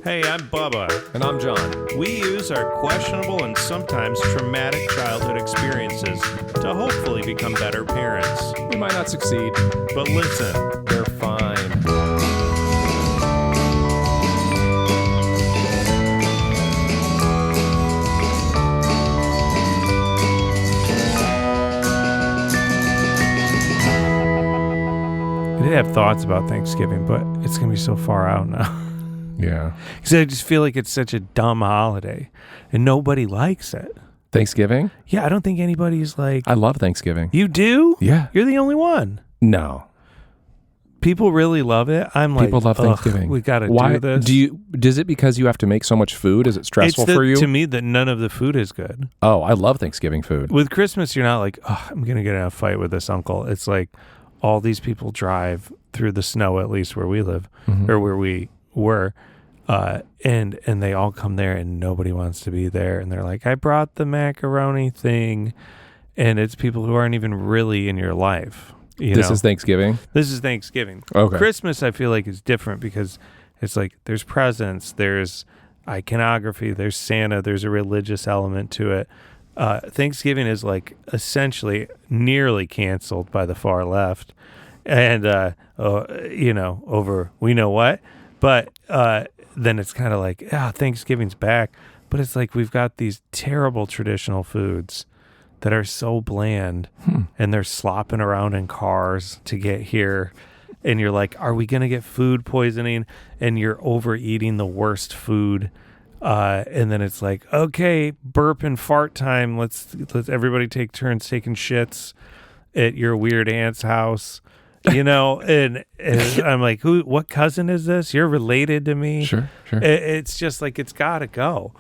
Hey, I'm Bubba. And I'm John. We use our questionable and sometimes traumatic childhood experiences to hopefully become better parents. We might not succeed, But listen, they're fine. I did have thoughts about Thanksgiving, but it's going to be so far out now. Yeah. Because I just feel like it's such a dumb holiday, and nobody likes it. Thanksgiving? Yeah, I don't think anybody's like... I love Thanksgiving. You do? Yeah. You're the only one. No. People really love it. I'm like, People love Thanksgiving. We got to Why do this. Is it because you have to make so much food? Is it stressful for you? To me, that none of the food is good. Oh, I love Thanksgiving food. With Christmas, you're not like, oh, I'm going to get in a fight with this uncle. It's like all these people drive through the snow, at least where we live, or where we were, and they all come there and nobody wants to be there. And they're like, I brought the macaroni thing. And it's people who aren't even really in your life. This is Thanksgiving? This is Thanksgiving. Okay. Christmas, I feel like, is different because it's like there's presents, there's iconography, there's Santa, there's a religious element to it. Thanksgiving is like essentially nearly canceled by the far left. And, over we know what. But then it's kind of like, Thanksgiving's back. But it's like we've got these terrible traditional foods that are so bland, and they're slopping around in cars to get here. And you're like, are we going to get food poisoning? And you're overeating the worst food. And then it's like, okay, burp and fart time. Let's everybody take turns taking shits at your weird aunt's house. And I'm like, what cousin is this? You're related to me. Sure. It's just like, it's got to go.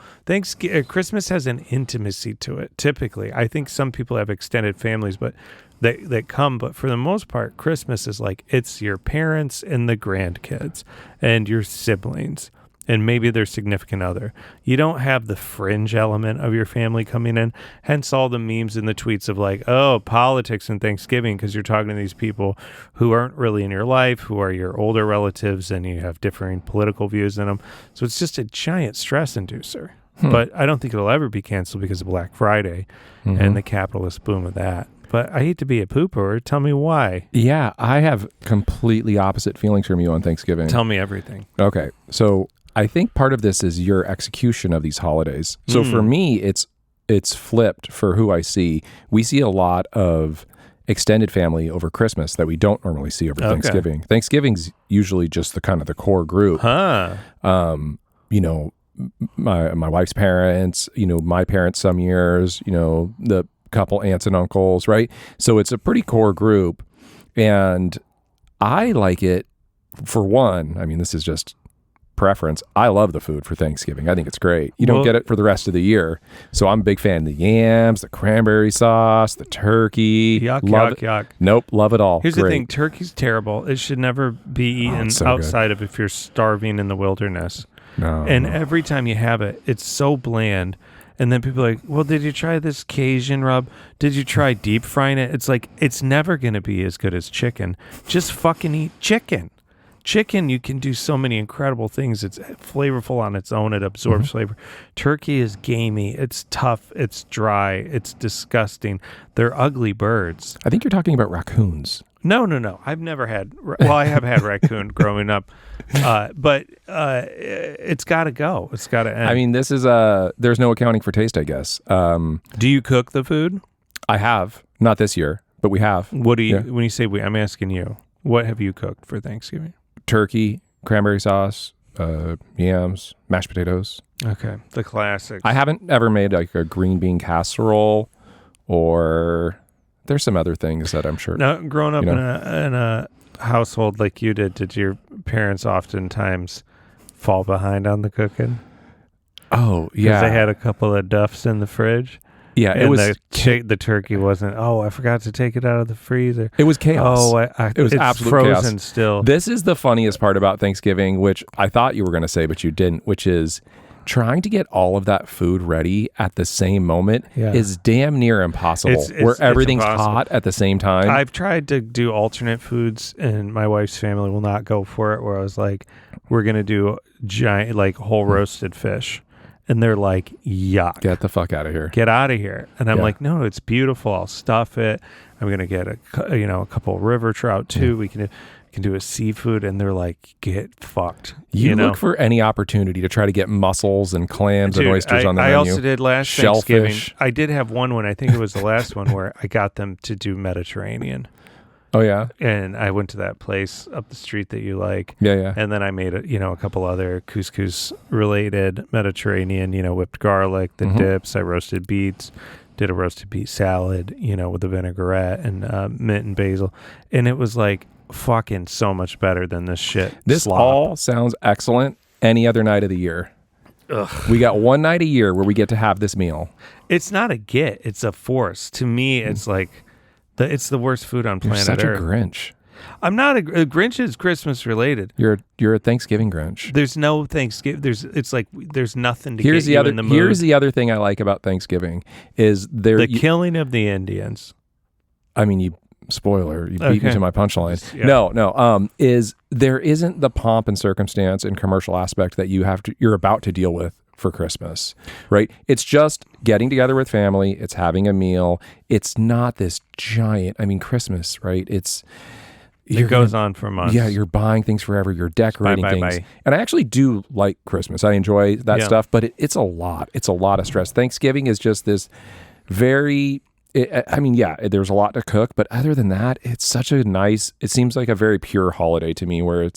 Christmas has an intimacy to it. Typically, I think some people have extended families, but that come. But for the most part, Christmas is like, it's your parents and the grandkids and your siblings and maybe their significant other. You don't have the fringe element of your family coming in. Hence all the memes and the tweets of like, oh, politics and Thanksgiving, because you're talking to these people who aren't really in your life, who are your older relatives, and you have differing political views in them. So it's just a giant stress inducer. But I don't think it'll ever be canceled because of Black Friday and the capitalist boom of that. But I hate to be a pooper. Tell me why. Yeah, I have completely opposite feelings from you on Thanksgiving. Tell me everything. Okay, so I think part of this is your execution of these holidays. So for me, it's flipped for who I see. We see a lot of extended family over Christmas that we don't normally see over Thanksgiving. Thanksgiving's usually just the kind of the core group. My wife's parents, my parents some years, the couple aunts and uncles, right? So it's a pretty core group. And I like it for one. I mean, this is just preference. I love the food for Thanksgiving. I think it's great. You don't get it for the rest of the year. So I'm a big fan of the yams, the cranberry sauce, the turkey. Yuck. Nope, love it all. Here's the thing. Turkey's terrible. It should never be eaten outside of if you're starving in the wilderness. No. Every time you have it, it's so bland. And then people are like, well, did you try this Cajun rub? Did you try deep frying it? It's like, it's never going to be as good as chicken. Just fucking eat chicken. Chicken, you can do so many incredible things. It's flavorful on its own. It absorbs flavor. Turkey is gamey. It's tough. It's dry. It's disgusting. They're ugly birds. I think you're talking about raccoons. No. I've never had... Well, I have had raccoon growing up. But it's got to go. It's got to end. I mean, this is... there's no accounting for taste, I guess. Do you cook the food? I have. Not this year, but we have. What do you... When you say we, I'm asking you. What have you cooked for Thanksgiving? Turkey, cranberry sauce, yams, mashed potatoes. Okay, the classics. I haven't ever made like a green bean casserole, or there's some other things that I'm sure. Now, growing up in a household like you did your parents oftentimes fall behind on the cooking? Oh, yeah. Because they had a couple of duffs in the fridge. Yeah, it was the turkey wasn't. Oh, I forgot to take it out of the freezer. It was chaos. Oh, it was absolute frozen chaos. still. This is the funniest part about Thanksgiving, which I thought you were going to say, but you didn't. Which is trying to get all of that food ready at the same moment is damn near impossible. Where everything's hot at the same time. I've tried to do alternate foods, and my wife's family will not go for it. Where I was like, we're gonna do giant, like whole roasted fish, and they're like, yuck, get the fuck out of here, get out of here. And I'm like, no, it's beautiful. I'll stuff it. I'm gonna get a couple river trout too. We can do a seafood, and they're like, get fucked. You look for any opportunity to try to get mussels and clams and oysters on the menu. I also did last Thanksgiving. I did have one when I think it was the last one where I got them to do Mediterranean. Oh yeah, and I went to that place up the street that you like. Yeah. And then I made a couple other couscous related Mediterranean. Whipped garlic, the dips. I roasted beets. Did a roasted beet salad. With a vinaigrette and mint and basil, and it was like fucking so much better than this shit. This slop. all sounds excellent any other night of the year. Ugh. We got one night a year where we get to have this meal. It's not a get, it's a force. To me, it's like it's the worst food on planet Earth. You're such a Grinch. I'm not a Grinch is Christmas related. You're a Thanksgiving Grinch. There's no Thanksgiving. There's nothing to here's get you in the mood. Here's the other thing I like about Thanksgiving is the killing of the Indians. I mean, spoiler, you beat me to my punchline. Yeah. No. Is there isn't the pomp and circumstance and commercial aspect that you're about to deal with for Christmas, right? It's just getting together with family. It's having a meal. It's not this giant. I mean, Christmas, right? It goes on for months. Yeah, you're buying things forever. You're decorating things. And I actually do like Christmas. I enjoy that stuff, but it's a lot. It's a lot of stress. Thanksgiving is just this very... there's a lot to cook, but other than that, it's such a nice, it seems like a very pure holiday to me where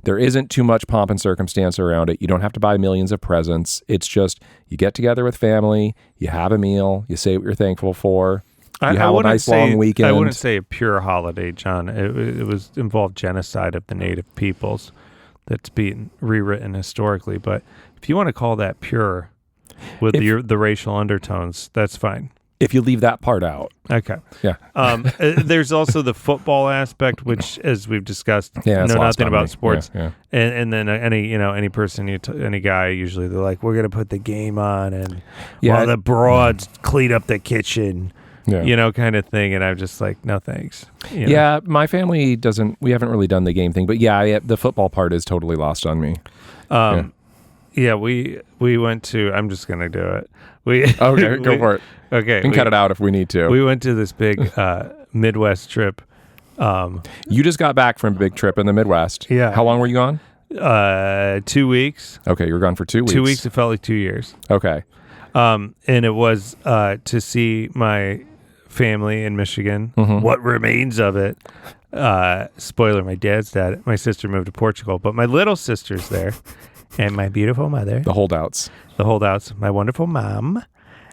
there isn't too much pomp and circumstance around it. You don't have to buy millions of presents. It's just, you get together with family, you have a meal, you say what you're thankful for, you have a nice long weekend. I wouldn't say a pure holiday, John. It involved genocide of the native peoples that's being rewritten historically. But if you want to call that pure with the racial undertones, that's fine. If you leave that part out. Okay. Yeah. There's also the football aspect, which, as we've discussed, know nothing about sports. Yeah. And then any person, any guy, usually they're like, we're going to put the game on and while the broads clean up the kitchen, kind of thing. And I'm just like, no, thanks. Yeah. My family we haven't really done the game thing, but the football part is totally lost on me. Yeah, we went to, I'm just going to do it. Okay, go for it. Okay. We can cut it out if we need to. We went to this big Midwest trip. You just got back from a big trip in the Midwest. Yeah. How long were you gone? 2 weeks. Okay, you were gone for 2 weeks. 2 weeks, it felt like 2 years. Okay. And it was to see my family in Michigan, what remains of it. Spoiler, my dad's dad, my sister moved to Portugal, but my little sister's there. And my beautiful mother. The holdouts. My wonderful mom.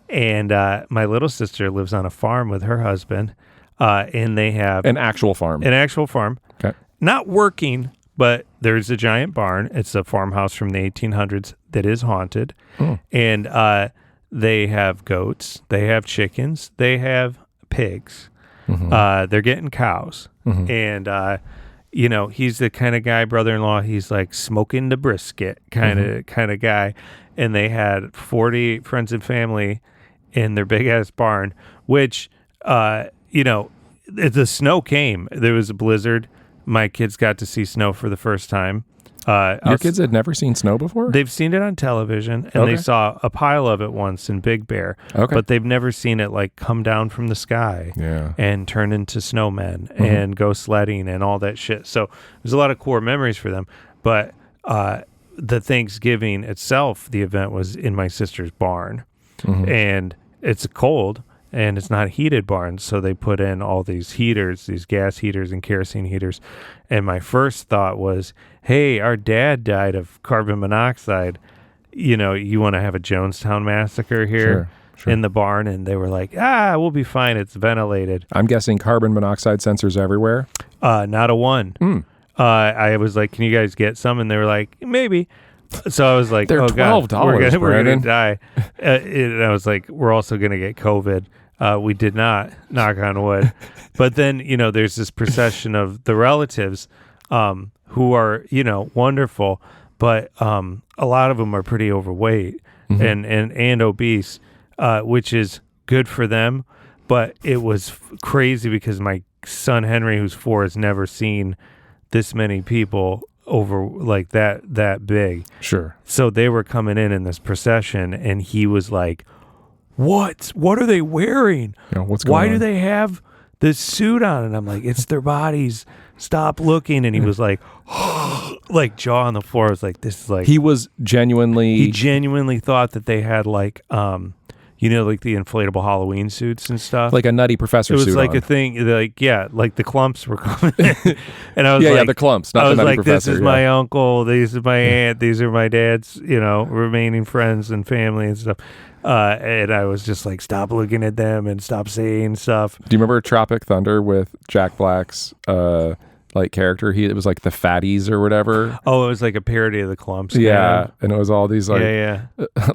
And my little sister lives on a farm with her husband. And they have... An actual farm. Okay. Not working, but there's a giant barn. It's a farmhouse from the 1800s that is haunted. And they have goats. They have chickens. They have pigs. They're getting cows. And... he's the kind of guy, brother-in-law, he's like smoking the brisket kind of guy. And they had 40 friends and family in their big-ass barn, which, the snow came. There was a blizzard. My kids got to see snow for the first time. Your kids had never seen snow before? They've seen it on television, and they saw a pile of it once in Big Bear. Okay. But they've never seen it like come down from the sky and turn into snowmen and go sledding and all that shit. So there's a lot of core memories for them. But the Thanksgiving itself, the event was in my sister's barn. And it's cold. And it's not a heated barn, so they put in all these heaters, these gas heaters and kerosene heaters. And my first thought was, hey, our dad died of carbon monoxide. You want to have a Jonestown massacre here in the barn? And they were like, we'll be fine. It's ventilated. I'm guessing carbon monoxide sensors everywhere? Not a one. I was like, can you guys get some? And they were like, maybe. So I was like, they're $12, God, we're gonna die. And I was like, we're also gonna get COVID. We did not, knock on wood. But then, there's this procession of the relatives who are, wonderful, but a lot of them are pretty overweight. and obese, which is good for them. But it was crazy because my son Henry, who's 4, has never seen this many people over like that big. Sure. So they were coming in this procession, and he was like, What are they wearing? What's going Why on? do they have this suit on? And I'm like, it's their bodies. Stop looking. And he was like, like jaw on the floor. I was like, this is like. He was genuinely. He genuinely thought that they had like, like the inflatable Halloween suits and stuff. Like a Nutty Professor suit. It was suit like on. a thing, like, yeah, like the clumps were coming in. And I was the clumps, not I the was Nutty like, Professor. this is my uncle, these are my aunt, these are my dad's, remaining friends and family and stuff. And I was just like, stop looking at them and stop saying stuff. Do you remember Tropic Thunder with Jack Black's like character? It was like the Fatties or whatever. Oh, it was like a parody of the clumps. Yeah, and it was all these like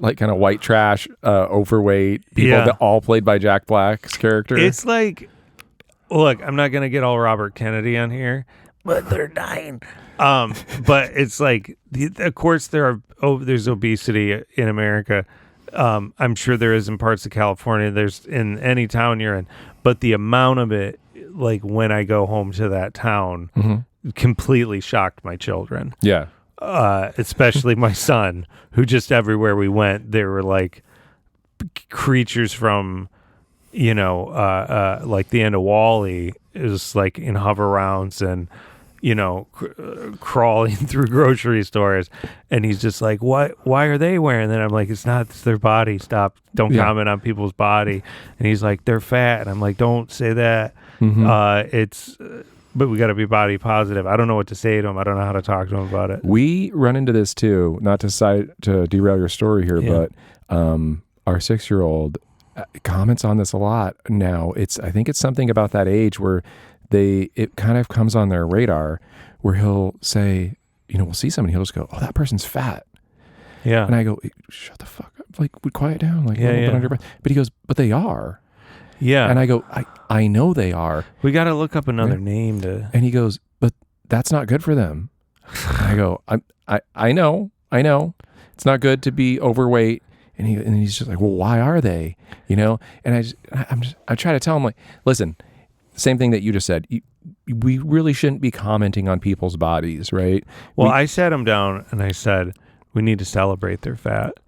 like kind of white trash, overweight people that all played by Jack Black's character. It's like, look, I'm not gonna get all Robert Kennedy on here, but they're dying. But it's like, of course there's obesity in America. I'm sure there is in parts of California. There's in any town you're in, but the amount of it, like when I go home to that town, completely shocked my children. Yeah. Especially my son, who just everywhere we went, there were like creatures from, like the end of Wall-E. It was like in hover rounds and, crawling through grocery stores, and he's just like, "What? Why are they wearing that?" I'm like, "It's their body. Stop! Don't comment on people's body." And he's like, "They're fat," and I'm like, "Don't say that." But we got to be body positive. I don't know what to say to him. I don't know how to talk to him about it. We run into this too. Not to derail your story here, but our 6-year-old comments on this a lot now. I think it's something about that age where it kind of comes on their radar, where he'll say, we'll see somebody, he'll just go, "Oh, that person's fat." Yeah. And I go, "Shut the fuck up. Like, we quiet down. Like, a little bit under your breath." But he goes, "But they are." Yeah. And I go, I know they are. We got to look up another name to. And he goes, "But that's not good for them." And I go, I know. It's not good to be overweight. And he's just like, "Well, why are they?" And I try to tell him, like, listen, same thing that you just said. We really shouldn't be commenting on people's bodies, right? Well, I sat him down and I said, we need to celebrate their fat.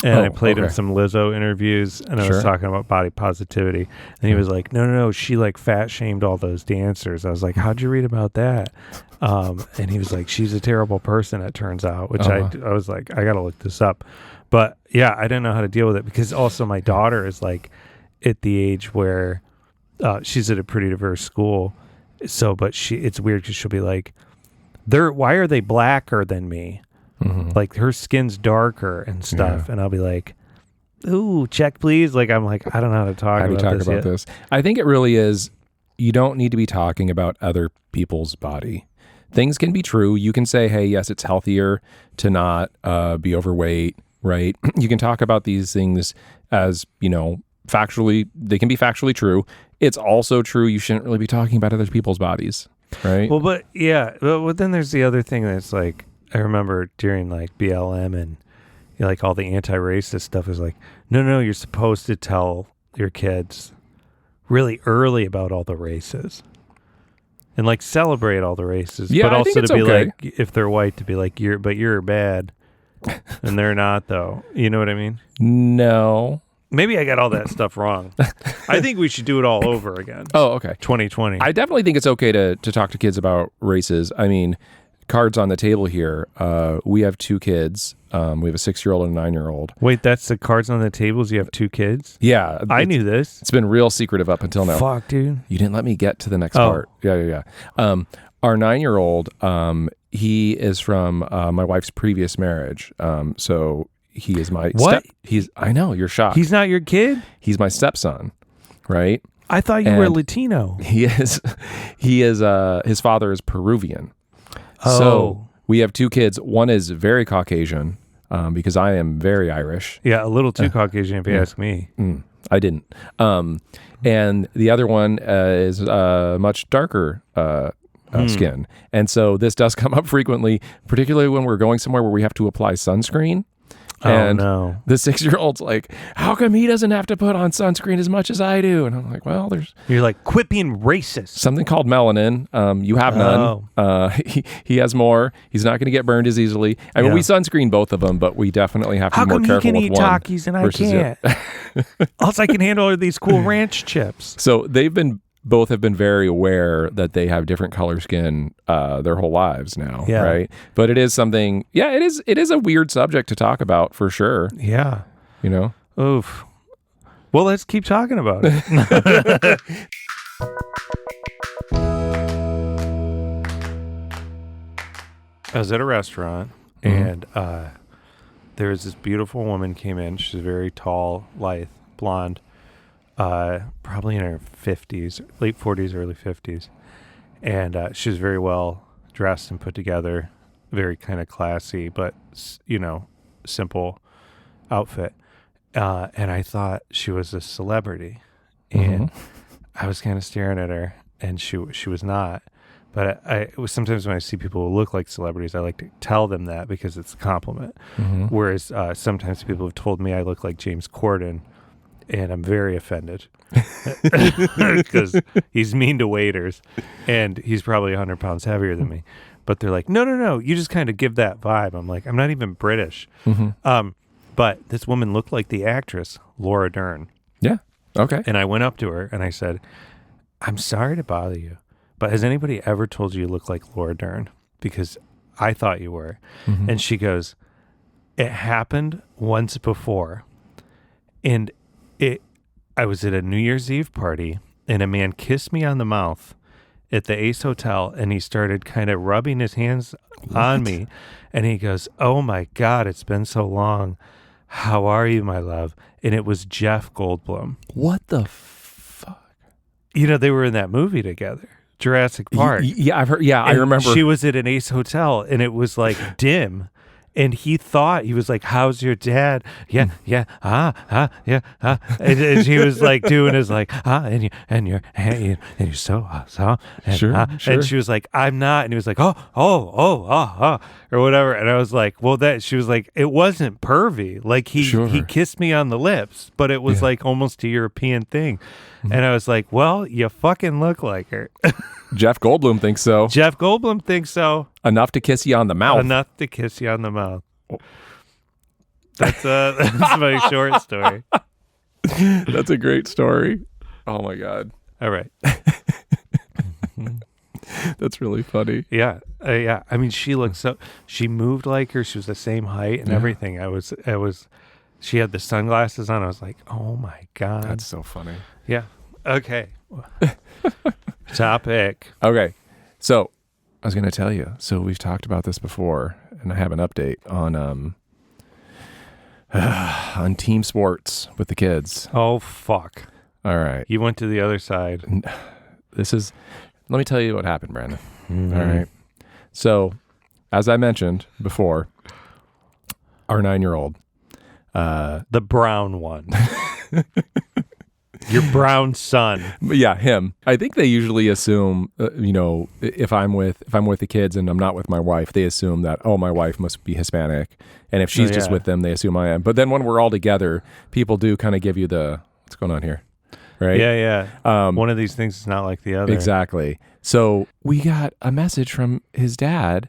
And I played him some Lizzo interviews, and I was talking about body positivity. And he was like, no, she like fat shamed all those dancers. I was like, how'd you read about that? And he was like, she's a terrible person, it turns out, which I was like, I got to look this up. But yeah, I didn't know how to deal with it, because also my daughter is like at the age where she's at a pretty diverse school. So, but it's weird because she'll be like, why are they blacker than me? Like her skin's darker and stuff. And I'll be like, "Ooh, check please." Like, I'm like, I don't know how to talk about this. I think it really is, you don't need to be talking about other people's body. Things can be true. You can say, hey, yes, it's healthier to not be overweight, right? You can talk about these things as, factually, they can be factually true. It's also true you shouldn't really be talking about other people's bodies, right? Well, but yeah, but then there's the other thing that's like, I remember during like BLM and like all the anti-racist stuff is like, no, you're supposed to tell your kids really early about all the races and like celebrate all the races, but also to be like, if they're white, to be like, you're bad and they're not, though. You know what I mean? No. Maybe I got all that stuff wrong. I think we should do it all over again. Oh, okay. 2020. I definitely think it's okay to talk to kids about races. I mean, cards on the table here. We have 2 kids. We have a 6-year-old and a 9-year-old. Wait, that's the cards on the tables? You have 2 kids? Yeah. I knew this. It's been real secretive up until now. Fuck, dude. You didn't let me get to the next part. Yeah. Our 9-year-old, he is from my wife's previous marriage. So he is my what? I know, you're shocked. He's not your kid? He's my stepson, right? I thought you were Latino. He is. His father is Peruvian. Oh. So we have 2 kids. One is very Caucasian, because I am very Irish. Yeah, a little too Caucasian if you ask me. I didn't. And the other one is much darker skin. And so this does come up frequently, particularly when we're going somewhere where we have to apply sunscreen. And no. the 6-year-old's like, how come he doesn't have to put on sunscreen as much as I do? And I'm like, well, there's You're like, quit being racist. something called melanin. You have none. He has more. He's not going to get burned as easily. I mean, we sunscreen both of them, but we definitely have to How be more come he careful can with eat one Takis and I versus the can't? All I can handle are these cool ranch chips. So both have been very aware that they have different color skin their whole lives now, right? But it is something, it is a weird subject to talk about for sure. Yeah. You know? Oof. Well, let's keep talking about it. I was at a restaurant and there was this beautiful woman came in. She's very tall, lithe, blonde. Probably in her 50s, late 40s, early 50s. And she was very well dressed and put together, very kind of classy, but, simple outfit. And I thought she was a celebrity. And I was kind of staring at her, and she was not. But it was sometimes when I see people who look like celebrities, I like to tell them that because it's a compliment. Whereas sometimes people have told me I look like James Corden, and I'm very offended because he's mean to waiters and he's probably 100 pounds heavier than me. But they're like, no, you just kind of give that vibe. I'm like, I'm not even British. But this woman looked like the actress, Laura Dern. Yeah. Okay. And I went up to her and I said, I'm sorry to bother you, but has anybody ever told you look like Laura Dern? Because I thought you were. And she goes, it happened once before. And I was at a New Year's Eve party and a man kissed me on the mouth at the Ace Hotel and he started kind of rubbing his hands on me and he goes, oh my God, it's been so long. How are you, my love? And it was Jeff Goldblum. What the fuck? They were in that movie together, Jurassic Park. Yeah, I've heard. Yeah, I remember. She was at an Ace Hotel and it was like dim. And he was like, how's your dad? Yeah. And she was like doing his like, and you're so awesome. Sure. And she was like, I'm not. And he was like, or whatever. And I was like, she was like, it wasn't pervy. Like he kissed me on the lips, but it was like almost a European thing. And I was like, well, you fucking look like her. Jeff Goldblum thinks so. Jeff Goldblum thinks so. Enough to kiss you on the mouth. Enough to kiss you on the mouth. That's my short story. That's a great story. Oh my God. All right. That's really funny. Yeah. Yeah. I mean, she looked she moved like her. She was the same height and everything. She had the sunglasses on. I was like, oh my God. That's so funny. Yeah. Okay. Topic. Okay. So I was going to tell you. So we've talked about this before, and I have an update on team sports with the kids. Oh, fuck. All right. You went to the other side. Let me tell you what happened, Brandon. All right. So, as I mentioned before, our 9-year-old. The brown one. Your brown son. Yeah, him. I think they usually assume, if I'm with the kids and I'm not with my wife, they assume that, my wife must be Hispanic. And if she's just with them, they assume I am. But then when we're all together, people do kind of give you what's going on here? Right? Yeah. One of these things is not like the other. Exactly. So we got a message from his dad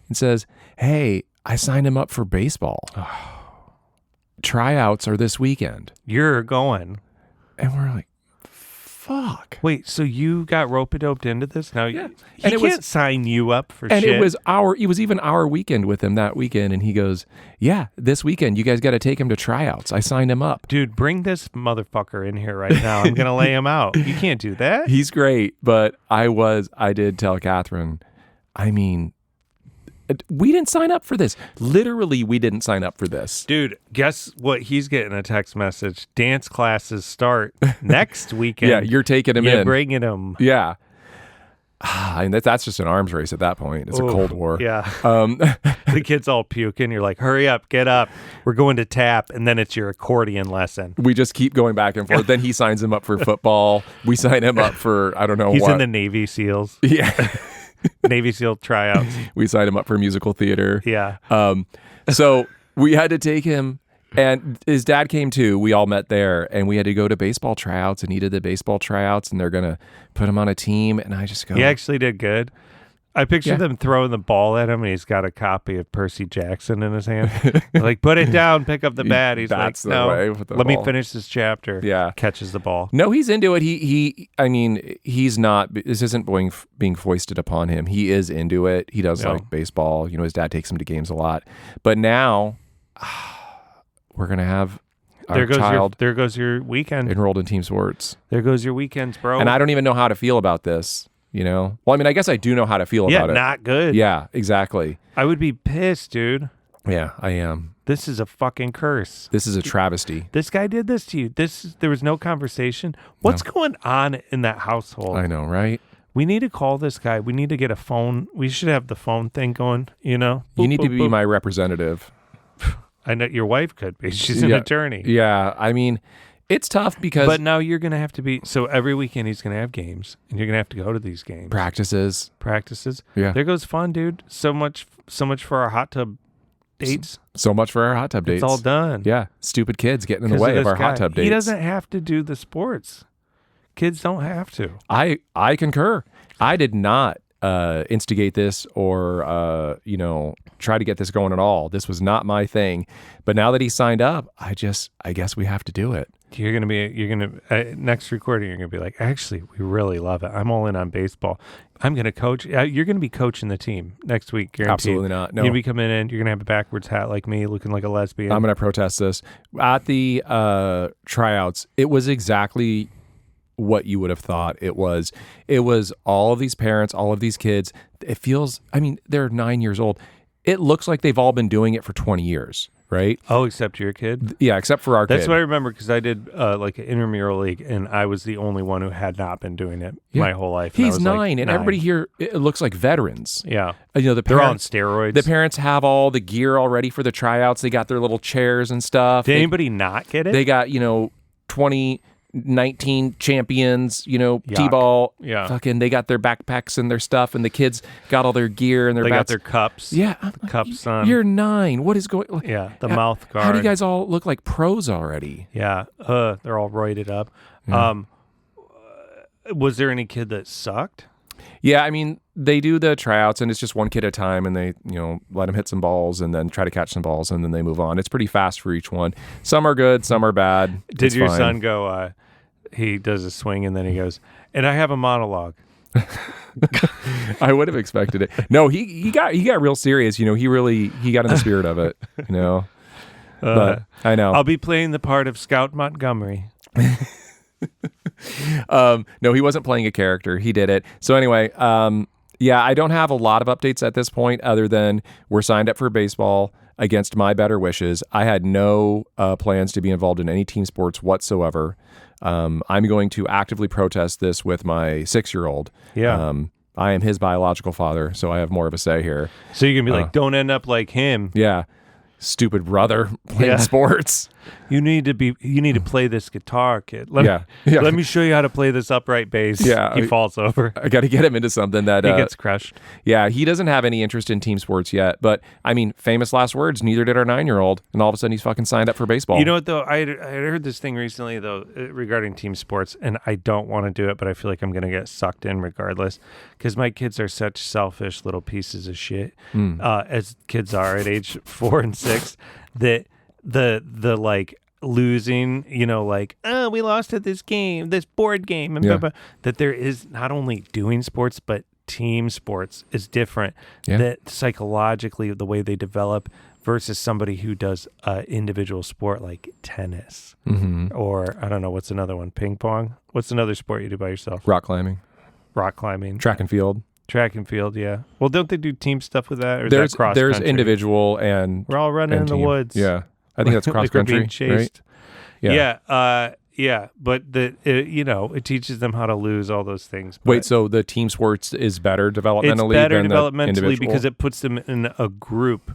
and says, hey, I signed him up for baseball. Tryouts are this weekend. You're going. And we're like, fuck. Wait, so you got rope-a-doped into this? Now, yeah. He can't sign you up for and shit. And it was even our weekend with him that weekend. And he goes, yeah, this weekend, you guys got to take him to tryouts. I signed him up. Dude, bring this motherfucker in here right now. I'm going to lay him out. You can't do that. He's great. But I did tell Catherine, I mean, we didn't sign up for this. Literally, we didn't sign up for this. Dude, guess what? He's getting a text message. Dance classes start next weekend. Yeah, you're taking him in. You're bringing him. Yeah. And that's just an arms race at that point. It's a Cold War. Yeah. The kid's all puking. You're like, hurry up, get up. We're going to tap. And then it's your accordion lesson. We just keep going back and forth. Then he signs him up for football. We sign him up for, I don't know He's what. in the Navy SEALs. Yeah. Navy SEAL tryouts. We signed him up for musical theater. Yeah. So We had to take him, and his dad came too. We all met there, and we had to go to baseball tryouts, and he did the baseball tryouts, and they're going to put him on a team, and I just go... He actually did good. I picture them throwing the ball at him, and he's got a copy of Percy Jackson in his hand. Like, put it down, pick up the bat. He's like, no, let me finish this chapter. Yeah. Catches the ball. No, he's into it. I mean, he's not, this isn't being foisted upon him. He is into it. He does like baseball. You know, his dad takes him to games a lot. But now, we're going to have our child. There goes your weekend. Enrolled in team sports. There goes your weekends, bro. And I don't even know how to feel about this. You know? Well, I mean, I guess I do know how to feel about it. Yeah, not good. Yeah, exactly. I would be pissed, dude. Yeah, I am. This is a fucking curse. This is a travesty. This guy did this to you. There was no conversation. What's going on in that household? I know, right? We need to call this guy. We need to get a phone. We should have the phone thing going, you know? You need to be my representative. I know your wife could be. She's an attorney. Yeah, I mean... It's tough because... But now you're going to have to be... So every weekend he's going to have games, and you're going to have to go to these games. Practices. Yeah. There goes fun, dude. So much for our hot tub dates. So much for our hot tub dates. It's all done. Yeah. Stupid kids getting in the way of our hot tub dates. He doesn't have to do the sports. Kids don't have to. I concur. I did not instigate this or, try to get this going at all. This was not my thing. But now that he signed up, I guess we have to do it. Next recording, you're going to be like, actually, we really love it. I'm all in on baseball. I'm going to coach. You're going to be coaching the team next week, guaranteed. Absolutely not. No. You're going to be coming in. You're going to have a backwards hat like me, looking like a lesbian. I'm going to protest this. At the tryouts, it was exactly what you would have thought it was. It was all of these parents, all of these kids. It feels, they're 9 years old. It looks like they've all been doing it for 20 years. Right? Oh, except your kid? Yeah, except for our kid. That's what I remember because I did like an intramural league, and I was the only one who had not been doing it my whole life. He's 9, and everybody here, it looks like veterans. Yeah. The they're all on steroids. The parents have all the gear already for the tryouts. They got their little chairs and stuff. Did anybody not get it? They got, 2019 champions, T-ball. Yeah. Fucking, they got their backpacks and their stuff, and the kids got all their gear and their They bats. got their cups. Yeah. Cups on. You're 9. What is going on? Yeah, the mouth guard. How do you guys all look like pros already? Yeah. They're all roided up. Yeah. Was there any kid that sucked? Yeah, they do the tryouts, and it's just one kid at a time, and they, let them hit some balls and then try to catch some balls, and then they move on. It's pretty fast for each one. Some are good, some are bad. Did your son go, he does a swing, and then he goes, and I have a monologue. I would have expected it. No, he got real serious. He got in the spirit of it, But I know. I'll be playing the part of Scout Montgomery. No, he wasn't playing a character. He did it. So anyway, I don't have a lot of updates at this point other than we're signed up for baseball against my better wishes. I had no plans to be involved in any team sports whatsoever. I'm going to actively protest this with my 6-year-old. Yeah. I am his biological father, so I have more of a say here. So you can be like, don't end up like him. Yeah. Stupid brother playing sports. You need to play this guitar, kid. Let me show you how to play this upright bass. Yeah. He falls over. I got to get him into something that he gets crushed. Yeah, he doesn't have any interest in team sports yet. But famous last words. Neither did our 9-year-old, and all of a sudden he's fucking signed up for baseball. You know what though? I had heard this thing recently though regarding team sports, and I don't want to do it, but I feel like I'm gonna get sucked in regardless because my kids are such selfish little pieces of shit, as kids are at age 4 and 6. That the like losing, we lost at this game, this board game, and blah, blah, that there is not only doing sports, but team sports is different. Yeah. That psychologically, the way they develop versus somebody who does individual sport like tennis or I don't know, what's another one? Ping pong? What's another sport you do by yourself? Rock climbing. Track and field. Track and field, yeah. Well, don't they do team stuff with that? Or is that cross there's country? individual and we're all running in the woods. Yeah, I think that's cross like we're country. being chased. Right? Yeah. But it teaches them how to lose all those things. Wait, so the team sports is better developmentally? It's better than developmentally the individual? because it puts them in a group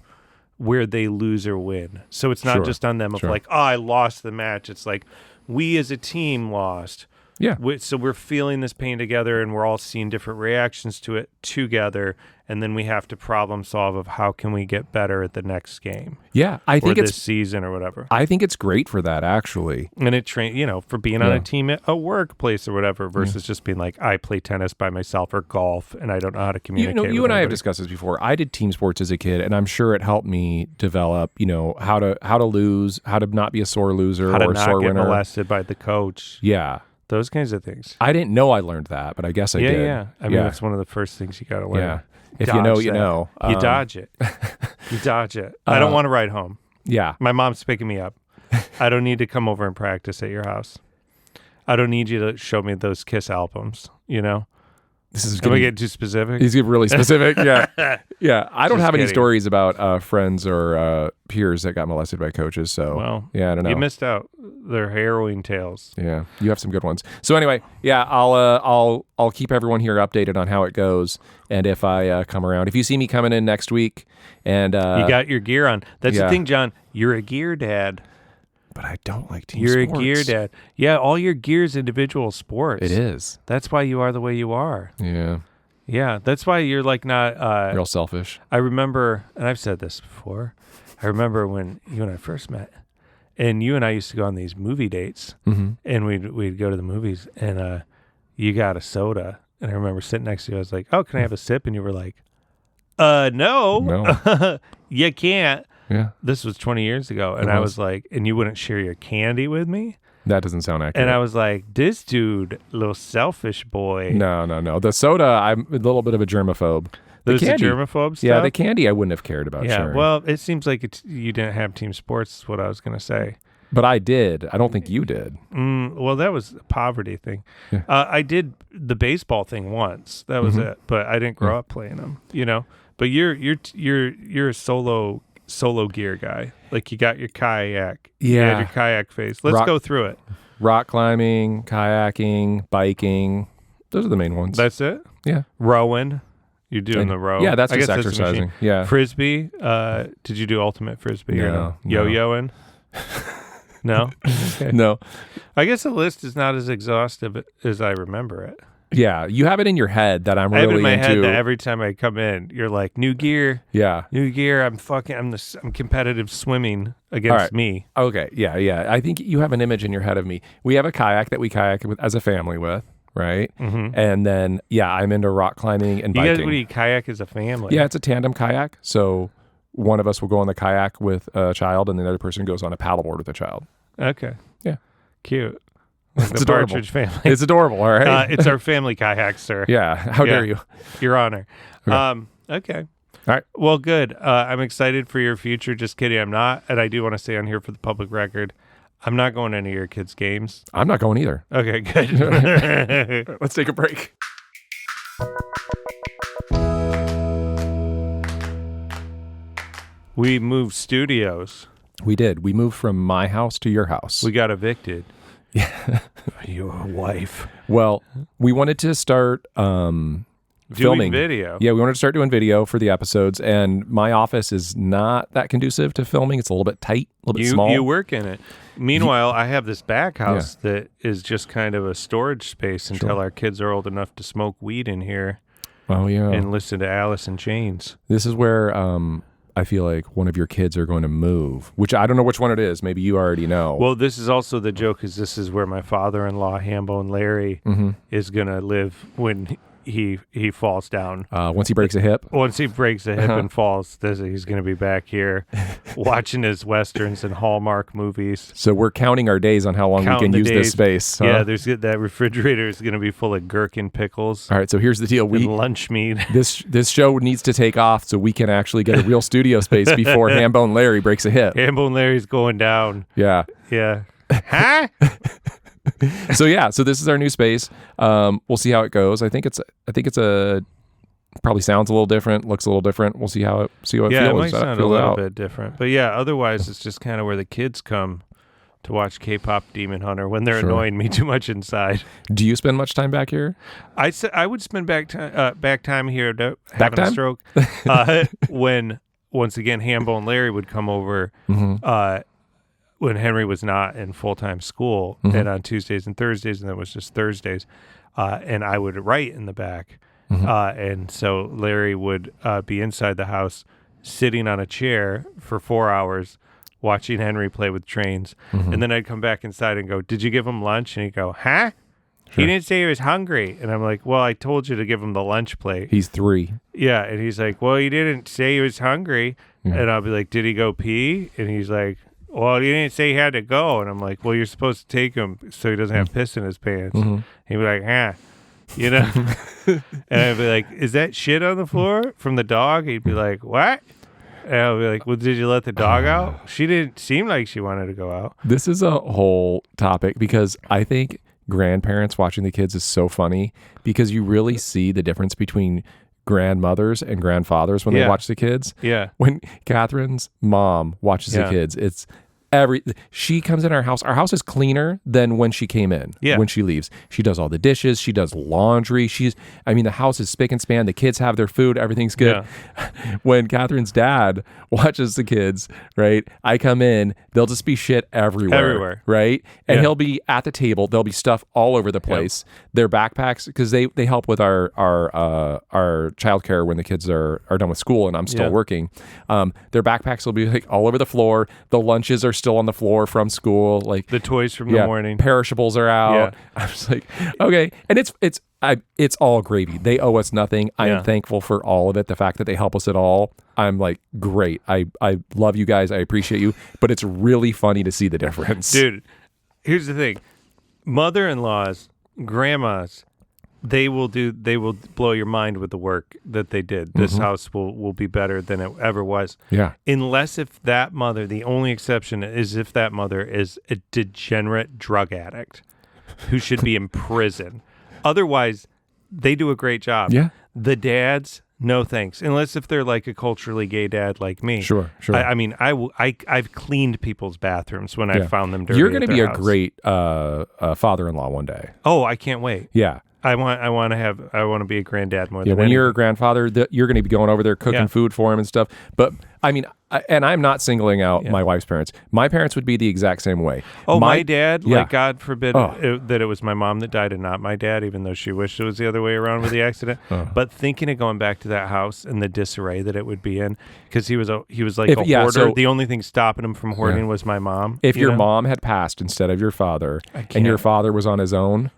where they lose or win. So it's not just on them of like, oh, I lost the match. It's like we as a team lost. Yeah. So we're feeling this pain together, and we're all seeing different reactions to it together, and then we have to problem solve of how can we get better at the next game. Yeah, I think or it's this season or whatever. I think it's great for that, actually. And it for being on a team at a workplace or whatever versus just being like, I play tennis by myself or golf and I don't know how to communicate. You and I have discussed this before. I did team sports as a kid, and I'm sure it helped me develop, how to lose, how to not be a sore loser how to or a not sore get winner. molested by the coach. Yeah. Those kinds of things. I didn't know I learned that, but I guess I did. Yeah. I mean, that's one of the first things you got to learn. Yeah. If you know, you know. You dodge it. You dodge it. I don't want to ride home. Yeah. My mom's picking me up. I don't need to come over and practice at your house. I don't need you to show me those Kiss albums, This is Can we get too specific? He's getting really specific. Yeah. Yeah. I don't Just have any kidding. stories about friends or peers that got molested by coaches. So, I don't know. You missed out. They're harrowing tales. Yeah. You have some good ones. So anyway, yeah, I'll keep everyone here updated on how it goes. And if I come around, if you see me coming in next week and, you got your gear on. That's yeah. the thing, John. You're a gear dad. but I don't like team You're sports. a gear dad. Yeah, all your gear's individual sports. It is. That's why you are the way you are. Yeah. Yeah, that's why you're like not... Real selfish. I remember, and I've said this before, I remember when you and I first met, and you and I used to go on these movie dates, and we'd go to the movies, and you got a soda, and I remember sitting next to you, I was like, oh, can I have a sip? And you were like, no. You can't. Yeah. This was 20 years ago, and I was like, and you wouldn't share your candy with me? That doesn't sound accurate. And I was like, this dude, little selfish boy. No. The soda, I'm a little bit of a germaphobe. The There's candy, the germaphobe stuff? Yeah, the candy I wouldn't have cared about sharing. Well, it seems like you didn't have team sports is what I was going to say. But I did. I don't think you did. Well, that was a poverty thing. Yeah. I did the baseball thing once. That was it. But I didn't grow up playing them, But you're a solo gear guy. Like you got your kayak. You had your kayak phase. Let's go through it. Rock climbing, kayaking, biking. Those are the main ones. That's it? Yeah. Rowing. You're doing the row. Yeah, that's I just guess exercising. That's Yeah. Frisbee. Did you do ultimate frisbee or no? No. Yo-yoing? No? Okay. No. I guess the list is not as exhaustive as I remember it. Yeah, you have it in your head that I'm I have really in my into. head that every time I come in, you're like, new gear. Yeah. New gear. I'm competitive swimming against me. Okay. Yeah. I think you have an image in your head of me. We have a kayak that we kayak with as a family with, right? Mm-hmm. And then, I'm into rock climbing and biking. You guys, what do you kayak as a family? Yeah, it's a tandem kayak. So one of us will go on the kayak with a child, and the other person goes on a paddleboard with a child. Okay. Yeah. Cute. Like It's the adorable. Partridge Family. It's adorable, all right? It's our family kayak, sir. Yeah. How dare you? Your Honor. Okay. All right. Well, good. I'm excited for your future. Just kidding, I'm not. And I do want to say on here for the public record, I'm not going to any of your kids' games. I'm not going either. Okay, good. Let's take a break. We moved studios. We did. We moved from my house to your house. We got evicted. Yeah. Your wife. Well, we wanted to start filming video. Yeah, we wanted to start doing video for the episodes, and my office is not that conducive to filming. It's a little bit tight, a little bit small. You work in it. Meanwhile, I have this back house that is just kind of a storage space until our kids are old enough to smoke weed in here. Oh, yeah. And listen to Alice in Chains. This is where I feel like one of your kids are going to move, which I don't know which one it is. Maybe you already know. Well, this is also the joke, is this is where my father-in-law, Hambone Larry, is going to live when he falls down. Once he breaks a hip? Once he breaks a hip and falls, he's going to be back here watching his Westerns and Hallmark movies. So we're counting our days on how long we can use this space. Huh? Yeah, that refrigerator is going to be full of gherkin pickles. All right, so here's the deal. And lunch meat. This show needs to take off so we can actually get a real studio space before Hambone Larry breaks a hip. Hambone Larry's going down. Yeah. Yeah. Huh? So this is our new space. We'll see how it goes. I think it's probably sounds a little different, looks a little different. We'll see how it feels. Yeah, it might sound a little bit different. But yeah, otherwise it's just kind of where the kids come to watch K-pop Demon Hunter when they're annoying me too much inside. Do you spend much time back here? I would spend back time here Back having time? a stroke when once again Hambone Larry would come over when Henry was not in full-time school and on Tuesdays and Thursdays, and it was just Thursdays, and I would write in the back. And so Larry would be inside the house sitting on a chair for 4 hours watching Henry play with trains. And then I'd come back inside and go, did you give him lunch? And he'd go, huh? He didn't say he was hungry. And I'm like, well, I told you to give him the lunch plate. He's 3. Yeah. And he's like, well, he didn't say he was hungry. And I'll be like, did he go pee? And he's like, well, he didn't say he had to go. And I'm like, well, you're supposed to take him so he doesn't have piss in his pants. He'd be like, huh? You know? And I'd be like, is that shit on the floor from the dog? He'd be like, what? And I'll be like, well, did you let the dog out? She didn't seem like she wanted to go out. This is a whole topic because I think grandparents watching the kids is so funny because you really see the difference between grandmothers and grandfathers when they watch the kids. Yeah. When Catherine's mom watches the kids, it's she comes in our house is cleaner than when she came in. When she leaves, she does all the dishes, she does laundry, the house is spick and span, the kids have their food, everything's good. When Catherine's dad watches the kids, right, I come in, there'll just be shit everywhere. Right, and he'll be at the table, there'll be stuff all over the place. Their backpacks, because they help with our childcare when the kids are done with school and I'm still working. Their backpacks will be like all over the floor. The lunches are still on the floor from school, like the toys from the morning, perishables are out. I'm just like, okay, and it's all gravy. They owe us nothing. I am thankful for all of it. The fact that they help us at all, I'm like, great. I love you guys. I appreciate you, but it's really funny to see the difference, dude. Here's the thing: mother-in-laws, grandmas, they will blow your mind with the work that they did. This house will be better than it ever was. Yeah. Unless if that mother, the only exception is if that mother is a degenerate drug addict who should be in prison. Otherwise, they do a great job. Yeah. The dads, no thanks. Unless if they're like a culturally gay dad like me. Sure. I've cleaned people's bathrooms when I found them dirty. You're going to be a house. Great father-in-law one day. Oh, I can't wait. Yeah. I want to be a granddad more than when anything. You're a grandfather, you're going to be going over there cooking food for him and stuff. But and I'm not singling out my wife's parents. My parents would be the exact same way. Oh, my dad, like God forbid that it was my mom that died and not my dad, even though she wished it was the other way around with the accident. But thinking of going back to that house and the disarray that it would be in, because he was a hoarder. So, the only thing stopping him from hoarding was my mom. If your mom had passed instead of your father, and your father was on his own,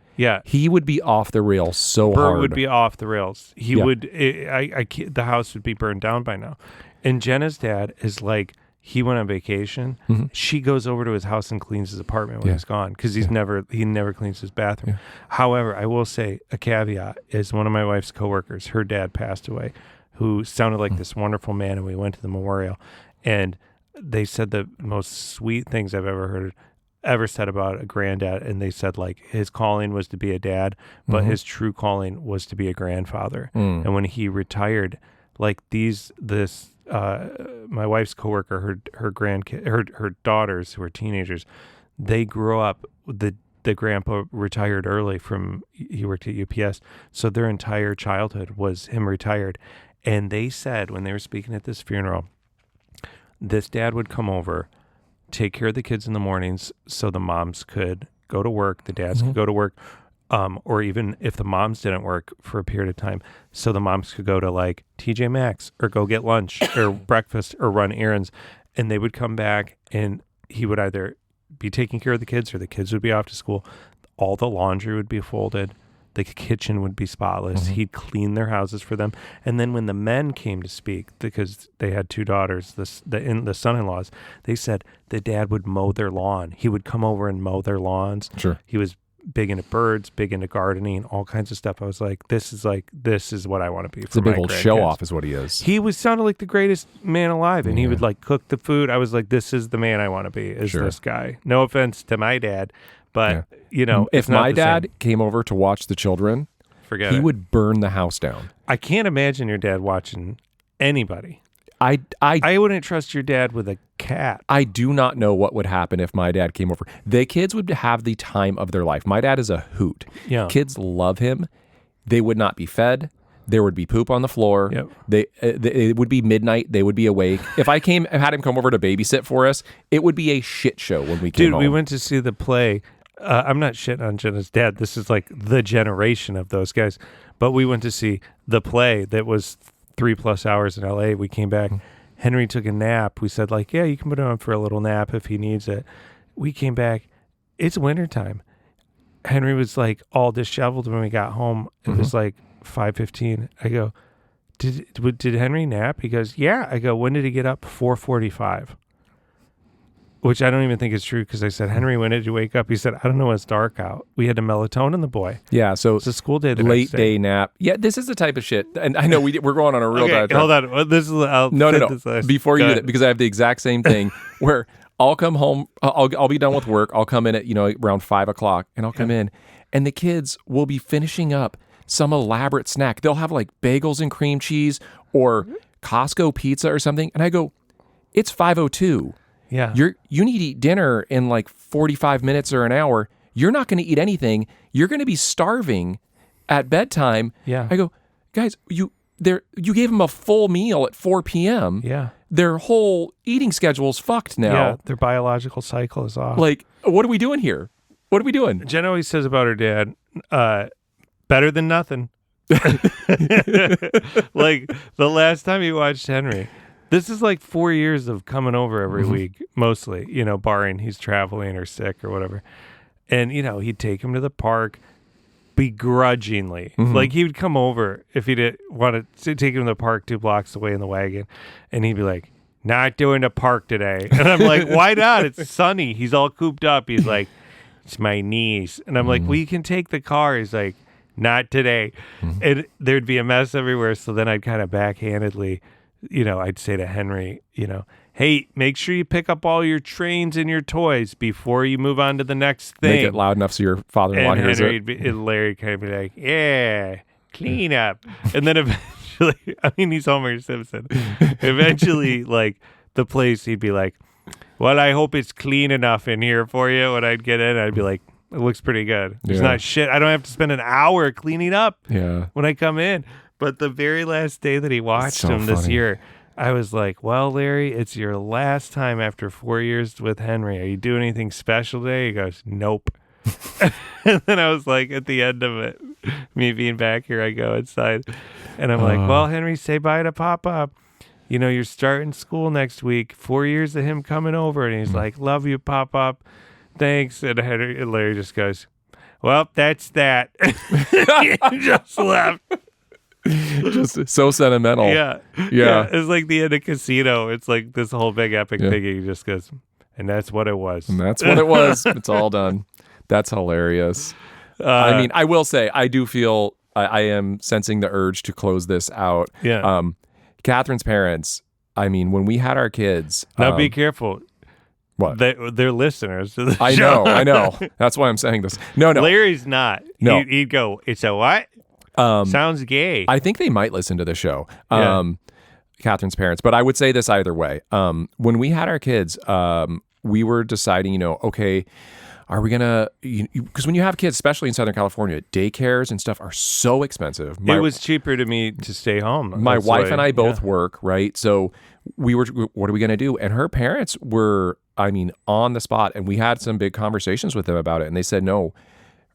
he would be off the rails so hard. Bert would be off the rails. He would. The house would be burned down by now. And Jenna's dad is like, he went on vacation. She goes over to his house and cleans his apartment when he's gone because he never cleans his bathroom. However, I will say a caveat is one of my wife's coworkers, her dad passed away, who sounded like this wonderful man, and we went to the memorial, and they said the most sweet things I've ever said about a granddad, and they said like his calling was to be a dad, but his true calling was to be a grandfather. And when he retired, like my wife's coworker, her daughters who are teenagers, they grew up. The grandpa retired early he worked at UPS, so their entire childhood was him retired. And they said when they were speaking at this funeral, this dad would come over, take care of the kids in the mornings so the moms could go to work, the dads could go to work, or even if the moms didn't work for a period of time, so the moms could go to like TJ Maxx or go get lunch or breakfast or run errands. And they would come back and he would either be taking care of the kids or the kids would be off to school. All the laundry would be folded. The kitchen would be spotless. He'd clean their houses for them. And then when the men came to speak, because they had 2 daughters, the son-in-laws, they said the dad would mow their lawn. He would come over and mow their lawns. Sure. He was big into birds, big into gardening, all kinds of stuff. I was like, this is what I want to be. It's a big old show off is what he is. He sounded like the greatest man alive, and he would like cook the food. I was like, this is the man I want to be, is this guy. No offense to my dad, but if my dad came over to watch the children, he would burn the house down. I can't imagine your dad watching anybody. I wouldn't trust your dad with a cat. I do not know what would happen if my dad came over. The kids would have the time of their life. My dad is a hoot. Yeah. Kids love him. They would not be fed. There would be poop on the floor. Yep. It would be midnight. They would be awake. If I had him come over to babysit for us, it would be a shit show when we came home. Dude, we went to see the play I'm not shitting on Jenna's dad. This is like the generation of those guys. But we went to see the play that was 3+ hours in LA. We came back. Henry took a nap. We said, like, yeah, you can put him on for a little nap if he needs it. We came back. It's wintertime. Henry was like all disheveled when we got home. It was like 5:15. I go, did Henry nap? He goes, yeah. I go, when did he get up? 4:45. Which I don't even think is true because I said, Henry, when did you wake up? He said, I don't know. It's dark out. We had to melatonin the boy. Yeah, so it's a school day. Late day nap. Yeah, this is the type of shit. And I know we're going on a real diatribe. Hold on. This is no. Before you do that, because I have the exact same thing where I'll come home. I'll be done with work. I'll come in at around 5 o'clock, and I'll come in, and the kids will be finishing up some elaborate snack. They'll have like bagels and cream cheese or Costco pizza or something, and I go, it's 5:02. Yeah. You need to eat dinner in like 45 minutes or an hour. You're not going to eat anything. You're going to be starving at bedtime. Yeah. I go, guys, you gave them a full meal at 4 p.m. Yeah. Their whole eating schedule's fucked now. Yeah. Their biological cycle is off. Like, what are we doing here? What are we doing? Jen always says about her dad, better than nothing. Like the last time you watched Henry. This is like 4 years of coming over every week, mostly, barring he's traveling or sick or whatever. And, he'd take him to the park begrudgingly. Like he would come over if he didn't want to take him to the park 2 blocks away in the wagon. And he'd be like, not doing the park today. And I'm like, why not? It's sunny. He's all cooped up. He's like, it's my knees. And I'm like, well, you can take the car. He's like, not today. And there'd be a mess everywhere. So then I'd kind of backhandedly, I'd say to Henry, hey, make sure you pick up all your trains and your toys before you move on to the next thing. Make it loud enough so your father-in-law hears it. And Larry kind of be like, yeah, clean up. And then eventually, he's Homer Simpson. Eventually, like, the place, he'd be like, well, I hope it's clean enough in here for you. When I'd get in, I'd be like, it looks pretty good. It's not shit. I don't have to spend an hour cleaning up when I come in. But the very last day that he watched him this year, I was like, well, Larry, it's your last time after 4 years with Henry. Are you doing anything special today? He goes, nope. And then I was like, at the end of it, me being back here, I go inside. And I'm like, well, Henry, say bye to Papa. You're starting school next week. 4 years of him coming over. And he's like, love you, Papa. Thanks. And Larry just goes, well, that's that. He just left. Just so sentimental. Yeah. It's like the end of Casino. It's like this whole big epic thing. He just goes, and that's what it was. And that's what it was. It's all done. That's hilarious. I will say, I do feel I am sensing the urge to close this out. Yeah. Catherine's parents, when we had our kids. Now be careful. What? They're listeners to the I show. I know. That's why I'm saying this. No. Larry's not. No. He'd go, it's a what? Sounds gay. I think they might listen to the show, Catherine's parents. But I would say this either way. When we had our kids, we were deciding, okay, are we going to... Because when you have kids, especially in Southern California, daycares and stuff are so expensive. It was cheaper to me to stay home. My wife and I both work, right? So we were, what are we going to do? And her parents were, on the spot. And we had some big conversations with them about it. And they said, no,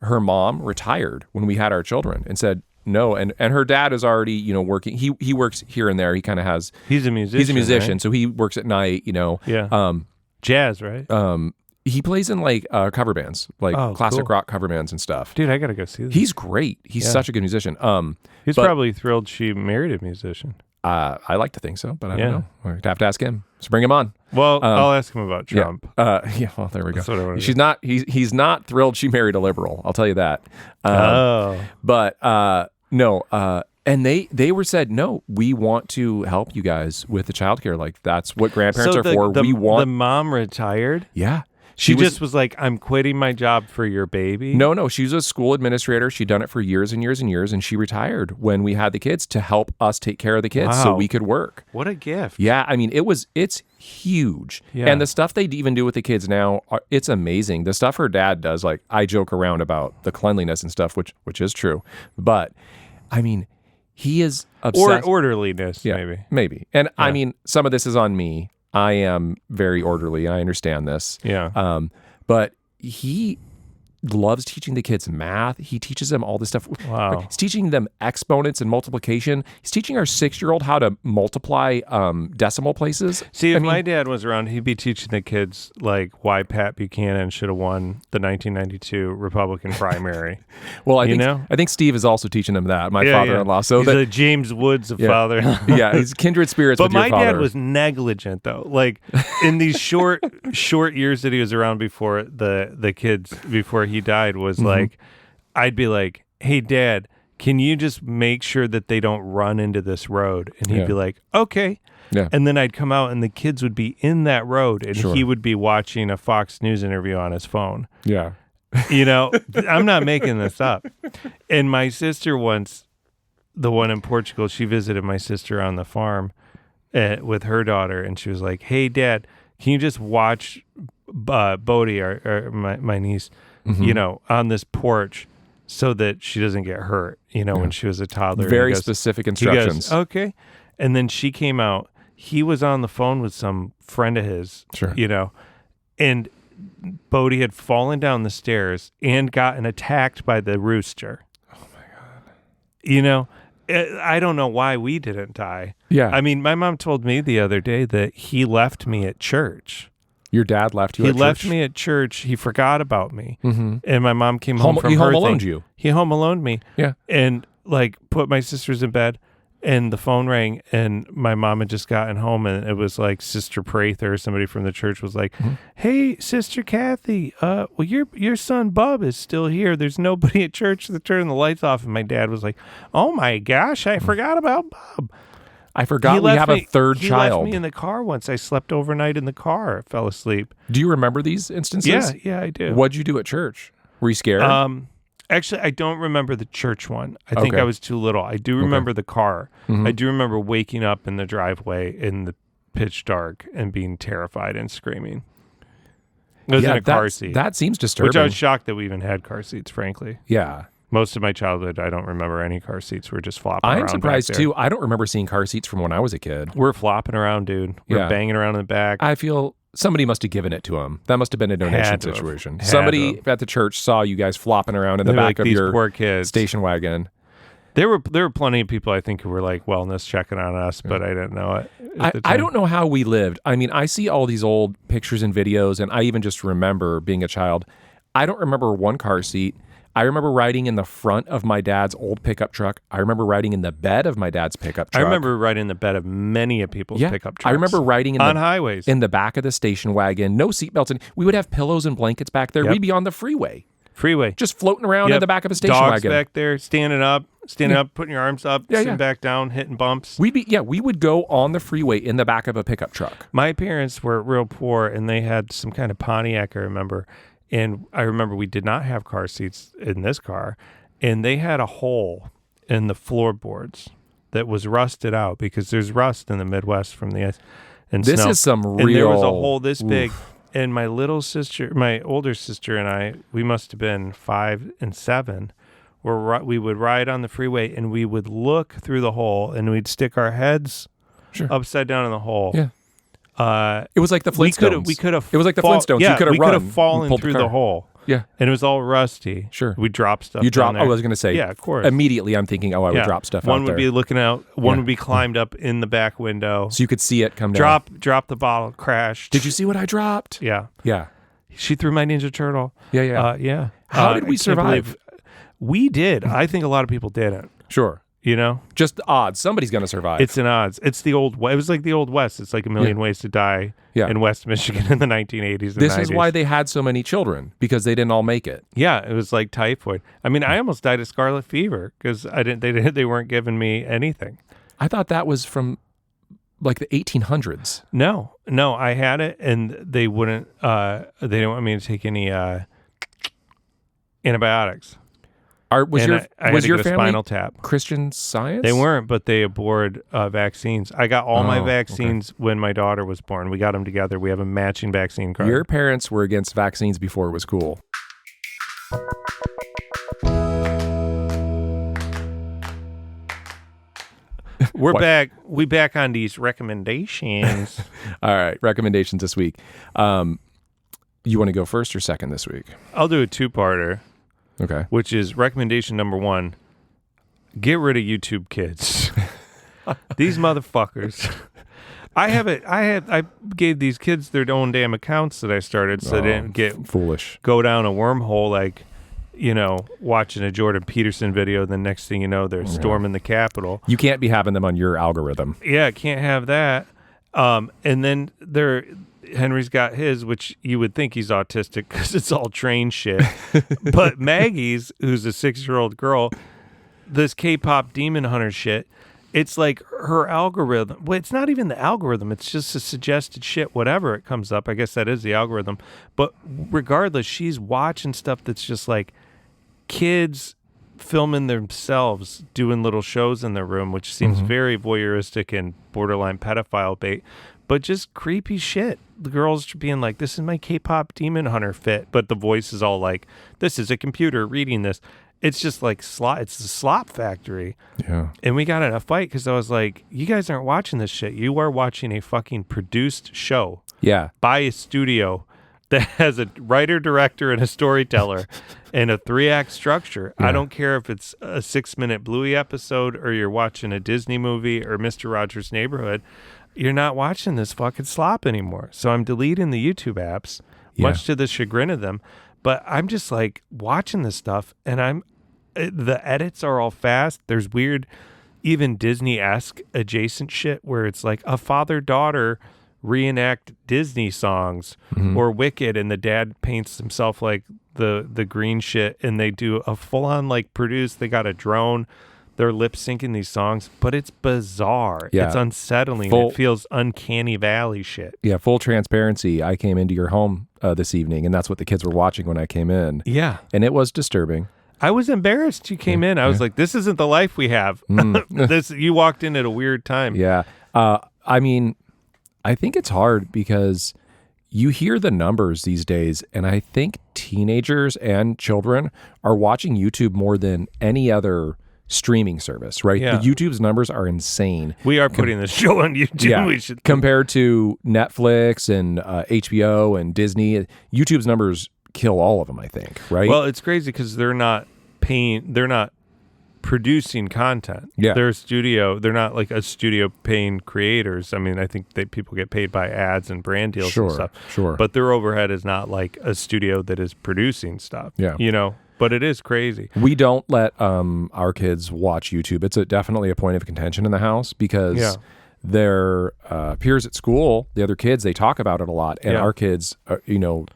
her mom retired when we had our children and said, no, and her dad is already, working. He works here and there. He kind of has. He's a musician. Right? So he works at night. Yeah. Jazz, right? He plays in like cover bands, like classic rock cover bands and stuff. Dude, I gotta go see this. He's great. He's such a good musician. He's probably thrilled she married a musician. I like to think so, but I don't know. We'd have to ask him. So bring him on. Well, I'll ask him about Trump. Well, there we go. He's not thrilled she married a liberal. I'll tell you that. But no. And they were said, no, we want to help you guys with the childcare. Like that's what grandparents are for. The mom retired. Yeah. She just was like, I'm quitting my job for your baby. No. She's a school administrator. She'd done it for years and years and years. And she retired when we had the kids to help us take care of the kids so we could work. What a gift. Yeah. It's huge. Yeah. And the stuff they even do with the kids now, it's amazing. The stuff her dad does, like I joke around about the cleanliness and stuff, which is true. But he is obsessed. Or orderliness, maybe. And some of this is on me. I am very orderly. I understand this. Yeah. But he loves teaching the kids math. He teaches them all this stuff. Wow. He's teaching them exponents and multiplication. He's teaching our 6-year-old how to multiply decimal places. See, if my dad was around, he'd be teaching the kids like why Pat Buchanan should have won the 1992 Republican primary. Well, I think Steve is also teaching them that. My father-in-law. Yeah. So he's the James Woods of father-in-law. Yeah, he's kindred spirits. But with your my father. dad was negligent though. Like in these short years that he was around before the kids before he died was like, I'd be like, hey Dad, can you just make sure that they don't run into this road? And he'd be like, okay. Yeah. And then I'd come out and the kids would be in that road and Sure. he would be watching a Fox News interview on his phone. Yeah. You know, I'm not making this up. And my sister once, the one in Portugal, she visited my sister on the farm with her daughter, and she was like, hey Dad, can you just watch Bodhi, or my niece, you know, on this porch so that she doesn't get hurt, you know, when she was a toddler. Very specific instructions. He goes, okay. And then she came out. He was on the phone with some friend of his, Sure. you know, and Bodhi had fallen down the stairs and gotten attacked by the rooster. Oh my God. You know, I don't know why we didn't die. Yeah. I mean, my mom told me the other day that he left me at church. Your dad left you He at church? left me at church. He forgot about me. And my mom came home from He her home thing. aloned you. He home aloned me. Yeah. And like put my sisters in bed, and the phone rang, and my mom had just gotten home, and it was like Sister Prather or somebody from the church was like, hey, Sister Kathy, well, your son Bub is still here. There's nobody at church to turn the lights off. And my dad was like, oh my gosh, I forgot about Bub. I forgot we have a third he child. He left me in the car once. I slept overnight in the car. Fell asleep. Do you remember these instances? Yeah, I do. What'd you do at church? Were you scared? Actually, I don't remember the church one. I think Okay. I was too little. I do remember the car. I do remember waking up in the driveway in the pitch dark and being terrified and screaming. It was in a car seat. That seems disturbing. Which I was shocked that we even had car seats, frankly. Yeah. Most of my childhood, I don't remember any car seats. We're just flopping around. I'm surprised back there. too. I don't remember seeing car seats from when I was a kid. We're flopping around, dude. We're Yeah. banging around in the back. I feel somebody must have given it to him. That must have been a donation Had to have. situation. Had Somebody to have. at the church saw you guys flopping around in the They were back like, of these your poor kids. station wagon. There were plenty of people, I think, who were like wellness checking on us, but I didn't know it. I don't know how we lived. I mean, I see all these old pictures and videos, and I even just remember being a child. I don't remember one car seat. I remember riding in the front of my dad's old pickup truck. I remember riding in the bed of my dad's pickup truck. I remember riding in the bed of many of people's pickup trucks. I remember riding in on highways. in the back of the station wagon, no seatbelts, and we would have pillows and blankets back there. Yep. We'd be on the freeway, Freeway. just floating around in the back of a station Dogs wagon. back there, standing up, putting your arms up, sitting back down, hitting bumps. We would go on the freeway in the back of a pickup truck. My parents were real poor, and they had some kind of Pontiac, I remember. And I remember we did not have car seats in this car, and they had a hole in the floorboards that was rusted out because there's rust in the Midwest from the ice and This snow. is some real. And there was a hole this big, Oof. and my older sister and I, we must have been 5 and 7. We would ride on the freeway, and we would look through the hole, and we'd stick our heads upside down in the hole. Yeah. It was like the Flintstones. We could have. It was like the Flintstones. Yeah, you could have we run. could have fallen pulled through the hole. Yeah. And it was all rusty. Sure. We dropped stuff. You dropped. down there. I was going to say. Yeah, of course. Immediately, I'm thinking, I would drop stuff One out would there. be looking out. One would be climbed up in the back window. So you could see it come down. Drop the bottle. Crashed. Did you see what I dropped? Yeah. Yeah. She threw my Ninja Turtle. Yeah. Yeah. How did we I can't survive? believe- We did. I think a lot of people didn't. Sure. You know, Just the odds. Somebody's going to survive. it's an odds. It's the old. It was like the old West. It's like a million ways to die in West Michigan in the 1980s. And This 90s. is why they had so many children, because they didn't all make it. Yeah, it was like typhoid. I mean, I almost died of scarlet fever because They weren't giving me anything. I thought that was from like the 1800s. No, I had it, and they wouldn't. They didn't want me to take any antibiotics. Was And your I had was to your get a family spinal tap. Christian Science? They weren't, but they abhorred vaccines. I got all my Oh, vaccines when my daughter was born. We got them together. We have a matching vaccine card. Your parents were against vaccines before it was cool. We're back. We back on these recommendations. All right, recommendations this week. You want to go first or second this week? I'll do a two-parter. Okay. Which is recommendation number 1. Get rid of YouTube Kids. These motherfuckers. I gave these kids their own damn accounts that I started so they didn't go down a wormhole like, watching a Jordan Peterson video. The next thing you know, they're storming the Capitol. You can't be having them on your algorithm. Yeah, can't have that. And then Henry's got his, which you would think he's autistic because it's all train shit. But Maggie's, who's a 6-year-old girl, this K-pop demon hunter shit, it's like her algorithm. Well, it's not even the algorithm. It's just a suggested shit, whatever it comes up. I guess that is the algorithm. But regardless, she's watching stuff that's just like kids filming themselves doing little shows in their room, which seems very voyeuristic and borderline pedophile bait, but just creepy shit. The girls being like, this is my K-pop demon hunter fit, but the voice is all like, this is a computer reading this. It's just like it's the slop factory. Yeah. And we got in a fight because I was like, you guys aren't watching this shit. You are watching a fucking produced show. Yeah. By a studio that has a writer, director, and a storyteller and a 3-act structure. Yeah. I don't care if it's a 6-minute Bluey episode or you're watching a Disney movie or Mr. Rogers' Neighborhood. You're not watching this fucking slop anymore. So I'm deleting the YouTube apps, much to the chagrin of them. But I'm just like watching this stuff and the edits are all fast. There's weird, even Disney-esque adjacent shit where it's like a father-daughter reenact Disney songs or Wicked, and the dad paints himself like the green shit, and they do a full-on like produced. They got a drone. They're lip syncing these songs, but it's bizarre. Yeah. It's unsettling. It feels uncanny valley shit. Yeah, full transparency. I came into your home this evening, and that's what the kids were watching when I came in. Yeah. And it was disturbing. I was embarrassed you came in. I was like, this isn't the life we have. You walked in at a weird time. Yeah. I mean, I think it's hard because you hear the numbers these days, and I think teenagers and children are watching YouTube more than any other streaming service, right? Yeah. The YouTube's numbers are insane. We are putting this show on YouTube. Yeah. We should compared to Netflix and HBO and Disney. YouTube's numbers kill all of them, I think, right? Well, it's crazy because they're not producing content. Yeah. They're not like a studio paying creators. I mean, I think people get paid by ads and brand deals and stuff. Sure. But their overhead is not like a studio that is producing stuff. Yeah. But it is crazy. We don't let our kids watch YouTube. It's definitely a point of contention in the house because their peers at school, the other kids, they talk about it a lot. And our kids,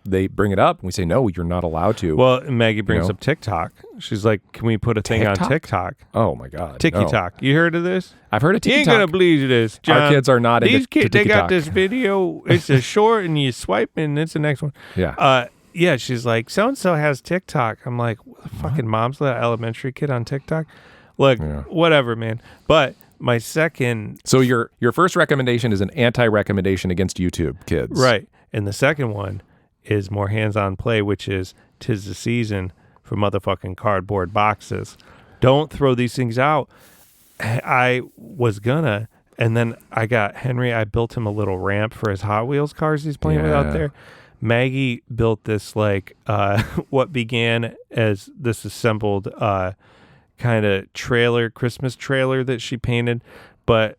they bring it up and we say, no, you're not allowed to. Well, Maggie brings up TikTok. She's like, can we put a thing on TikTok? Oh, my God. TikTok. No. You heard of this? I've heard of TikTok. You ain't going to believe this, John. Our kids are not into These kids, they got this video. It's a short and you swipe and it's the next one. Yeah. Yeah, she's like, so-and-so has TikTok. I'm like, fucking mom's little elementary kid on TikTok? Look, whatever, man. But my second... So your first recommendation is an anti-recommendation against YouTube kids. Right. And the second one is more hands-on play, which is 'tis the season for motherfucking cardboard boxes. Don't throw these things out. I was gonna, and then I got Henry, I built him a little ramp for his Hot Wheels cars he's playing with out there. Maggie built this like what began as this assembled kind of Christmas trailer that she painted, but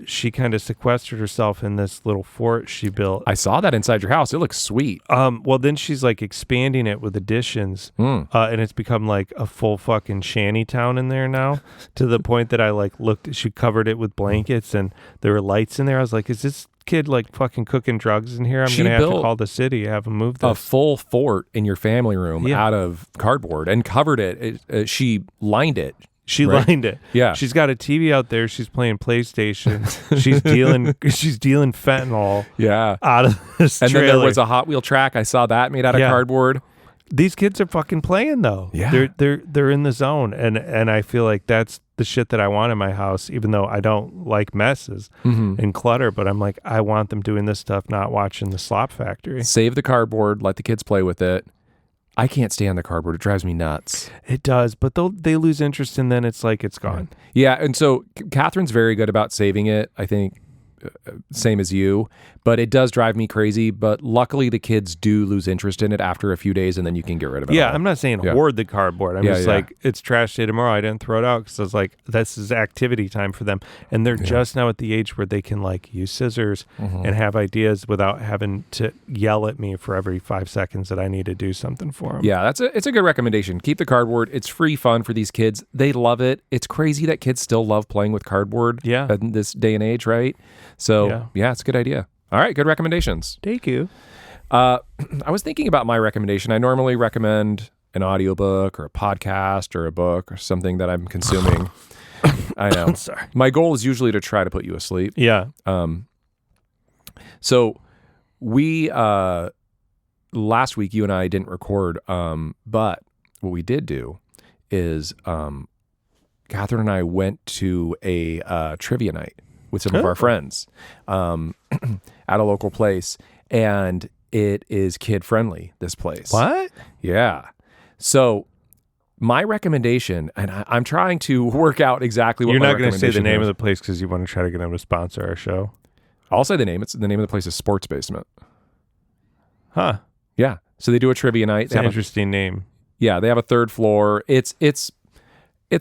she kind of sequestered herself in this little fort she built. I saw that inside your house. It looks sweet. Well, then she's like expanding it with additions, and it's become like a full fucking shanty town in there now, to the point that I like looked. She covered it with blankets, and there were lights in there. I was like, is this kid like fucking cooking drugs in here? I'm gonna have to call the city, have them move this. A full fort in your family room out of cardboard and covered it. She lined it. Lined it. Yeah. She's got a TV out there. She's playing PlayStation. she's dealing fentanyl. Yeah. Out of this trailer. And then there was a Hot Wheel track. I saw that made out of cardboard. These kids are fucking playing though. Yeah. They're in the zone, and I feel like that's the shit that I want in my house, even though I don't like messes and clutter, but I'm like, I want them doing this stuff, not watching the slop factory. Save the cardboard, let the kids play with it. I can't stand the cardboard. It drives me nuts. It does, but they lose interest, and then it's like it's gone. Yeah, and so Catherine's very good about saving it, I think. same as you, but it does drive me crazy. But luckily, the kids do lose interest in it after a few days, and then you can get rid of it. Yeah, all. I'm not saying hoard the cardboard. I'm just like, it's trash day tomorrow. I didn't throw it out because I was like, this is activity time for them. And they're just now at the age where they can like use scissors and have ideas without having to yell at me for every 5 seconds that I need to do something for them. Yeah, it's a good recommendation. Keep the cardboard. It's free fun for these kids. They love it. It's crazy that kids still love playing with cardboard in this day and age, right? So, yeah, it's a good idea. All right, good recommendations. Thank you. I was thinking about my recommendation. I normally recommend an audiobook or a podcast or a book or something that I'm consuming. I know. I'm sorry. My goal is usually to try to put you asleep. Yeah. So we last week you and I didn't record, but what we did do is Catherine and I went to a trivia night with some of our friends at a local place, and it is kid friendly, this place. What? Yeah. So my recommendation, and I'm trying to work out exactly what You're my not going to say the name is. of the place because you want to try to get them to sponsor our show. I'll say the name. It's the name of the place is Sports Basement. Huh. Yeah. So they do a trivia night. It's an interesting name. Yeah, they have a third floor. It's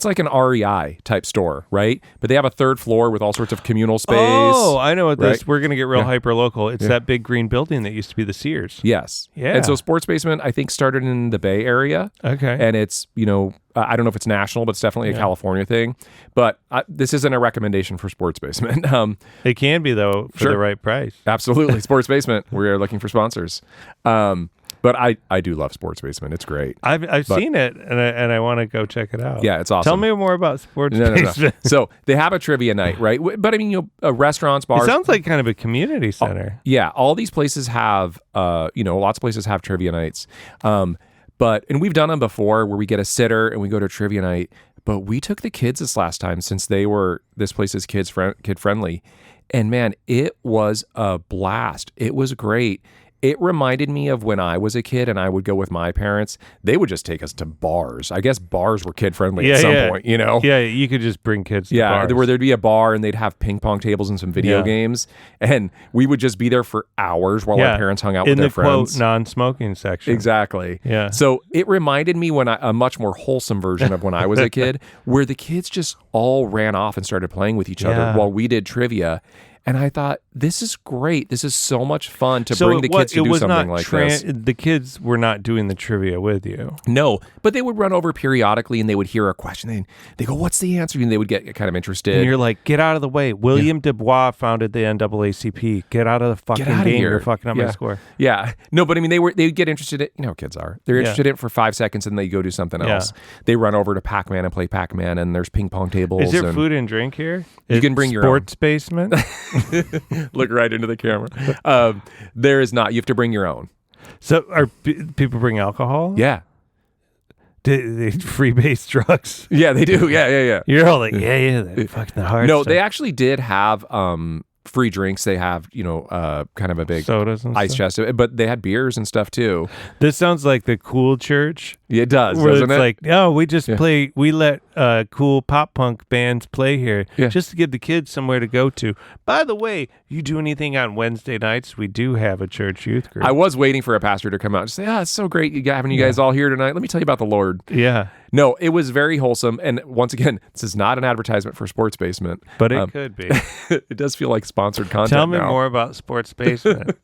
like an REI type store, right? But they have a third floor with all sorts of communal space. Oh, I know what right? this. We're going to get real hyper local. It's that big green building that used to be the Sears. Yes. Yeah. And so Sports Basement, I think, started in the Bay Area. Okay. And it's, I don't know if it's national, but it's definitely a California thing. But this isn't a recommendation for Sports Basement. It can be, though, for the right price. Absolutely. Sports Basement. We're looking for sponsors. But I do love Sports Basement. It's great. I've seen it, and I want to go check it out. Yeah, it's awesome. Tell me more about Sports Basement. No. So they have a trivia night, right? But I mean, restaurants, bars. It sounds like kind of a community center. Yeah, all these places have, lots of places have trivia nights. And we've done them before where we get a sitter and we go to trivia night. But we took the kids this last time since this place is kid friendly. And man, it was a blast. It was great. It reminded me of when I was a kid and I would go with my parents. They would just take us to bars. I guess bars were kid-friendly at some point, Yeah, you could just bring kids to bars. Where there'd be a bar and they'd have ping pong tables and some video games. And we would just be there for hours while our parents hung out with their friends. In the, quote, non-smoking section. Exactly. Yeah. So it reminded me a much more wholesome version of when I was a kid, where the kids just all ran off and started playing with each other while we did trivia. And I thought, this is great. This is so much fun to bring the kids to do something like this. The kids were not doing the trivia with you. No, but they would run over periodically and they would hear a question. They go, what's the answer? And they would get kind of interested. And you're like, get out of the way. William Dubois founded the NAACP. Get out of the fucking game. Here. You're fucking up my score. Yeah. No, but I mean, they would get interested in, how kids are. They're interested in it for 5 seconds and they go do something else. They run over to Pac-Man and play Pac-Man, and there's ping pong tables. Is there food and drink here? You can bring your Sports Basement? Look right into the camera. There is not. You have to bring your own. So are people bring alcohol? Yeah. They freebase drugs? Yeah, they do. Yeah. You're all like, that fucking hard No, stuff. they actually did have free drinks. They have, kind of a big sodas and ice chest, but they had beers and stuff too. This sounds like the cool church. Yeah, it does, where doesn't it's it? like, no, we just play, we let cool pop punk bands play here just to give the kids somewhere to go to. By the way, you do anything on Wednesday nights? We do have a church youth group. I was waiting for a pastor to come out and say, it's so great having you guys all here tonight. Let me tell you about the Lord. Yeah. No, it was very wholesome. And once again, this is not an advertisement for Sports Basement. But it could be. It does feel like sponsored content. Tell me now. more about Sports Basement.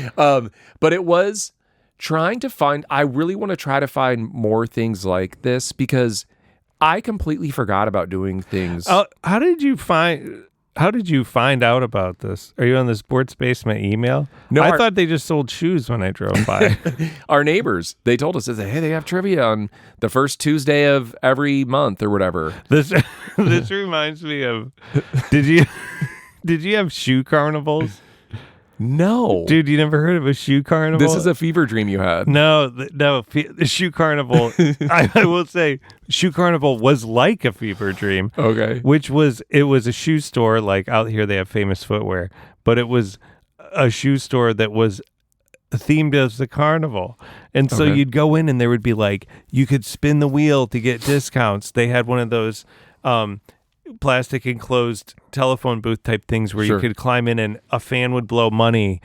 But it was trying to find, I really want to try to find more things like this because I completely forgot about doing things. How did you find out about this? Are you on the Sports Basement email? No, I thought they just sold shoes when I drove by. Our neighbors, they told us, hey, they have trivia on the first Tuesday of every month or whatever. This reminds me of, did you have shoe carnivals? No. Dude, you never heard of a shoe carnival? This is a fever dream you had. No, the shoe carnival, I will say, shoe carnival was like a fever dream. Okay. It was a shoe store, like out here they have Famous Footwear, but it was a shoe store that was themed as the carnival. And so you'd go in and there would be like, you could spin the wheel to get discounts. They had one of those, plastic enclosed telephone booth type things where you could climb in and a fan would blow money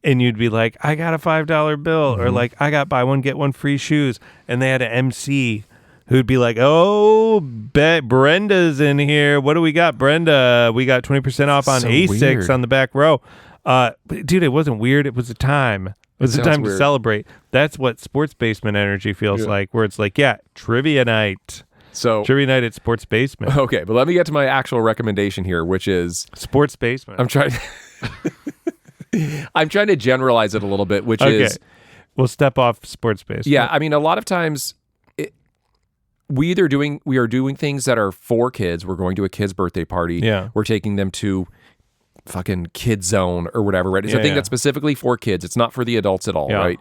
and you'd be like, I got a $5 bill or like, I got buy one, get one free shoes. And they had an MC who'd be like, oh, bet Brenda's in here. What do we got, Brenda? We got 20% off on A6 on the back row. But dude, it wasn't weird. It was a time. It was a time to celebrate. That's what Sports Basement energy feels like, where it's like, trivia night. So trivia night at Sports Basement. Okay, but let me get to my actual recommendation here, which is Sports Basement. I'm trying to generalize it a little bit, which is we'll step off Sports Basement. Yeah, I mean, a lot of times we are doing things that are for kids. We're going to a kid's birthday party. Yeah. We're taking them to fucking Kid Zone or whatever, right? It's a thing that's specifically for kids. It's not for the adults at all, right?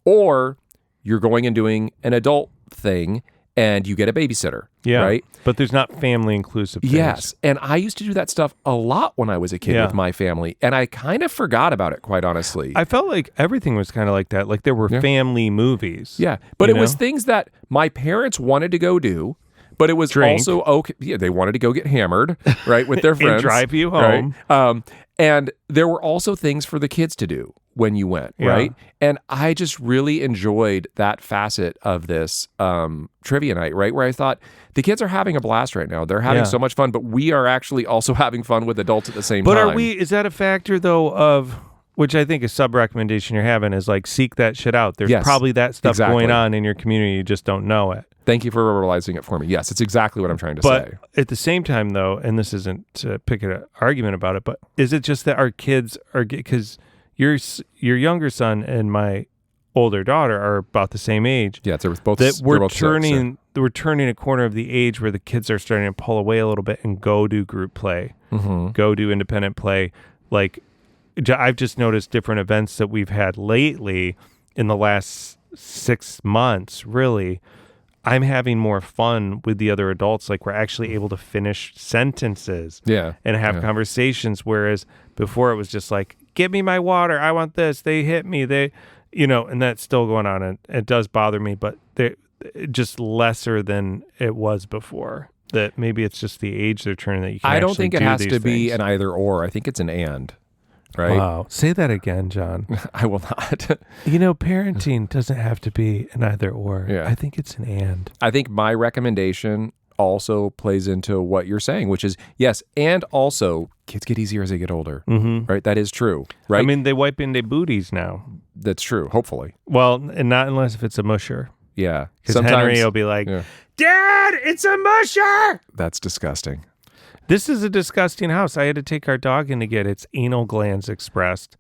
Or you're going and doing an adult thing and you get a babysitter, right? But there's not family inclusive things. Yes, and I used to do that stuff a lot when I was a kid with my family, and I kind of forgot about it, quite honestly. I felt like everything was kind of like that. Like there were family movies. Yeah, but it was things that my parents wanted to go do, but it was also okay. Yeah, they wanted to go get hammered, right, with their friends. And drive you home. Right? And there were also things for the kids to do when you went, right? And I just really enjoyed that facet of this trivia night, right? Where I thought, the kids are having a blast right now. They're having so much fun, but we are actually also having fun with adults at the same time. But is that a factor though of, which I think a sub-recommendation you're having is like, seek that shit out. There's probably that stuff going on in your community. You just don't know it. Thank you for verbalizing it for me. Yes, it's exactly what I'm trying to say. But at the same time though, and this isn't to pick an argument about it, but is it just that our kids are, because your younger son and my older daughter are about the same age. Yeah, they're both. That we're turning a corner of the age where the kids are starting to pull away a little bit and go do group play, go do independent play. Like I've just noticed different events that we've had lately in the last 6 months. Really, I'm having more fun with the other adults. Like we're actually able to finish sentences, and have conversations. Whereas before it was just like, give me my water. I want this. They hit me. And that's still going on. And it does bother me, but they're just lesser than it was before. That maybe it's just the age they're turning that you can I don't think it has to things. be an either or. I think it's an and. Right? Wow. Say that again, John. I will not. Parenting doesn't have to be an either or. Yeah. I think it's an and. I think my recommendation also plays into what you're saying, which is yes, and also kids get easier as they get older, right? That is true, right? I mean, they wipe in their booties now. That's true, hopefully. Well, and not unless if it's a musher. Yeah. Because Henry will be like, Dad, it's a musher! That's disgusting. This is a disgusting house. I had to take our dog in to get its anal glands expressed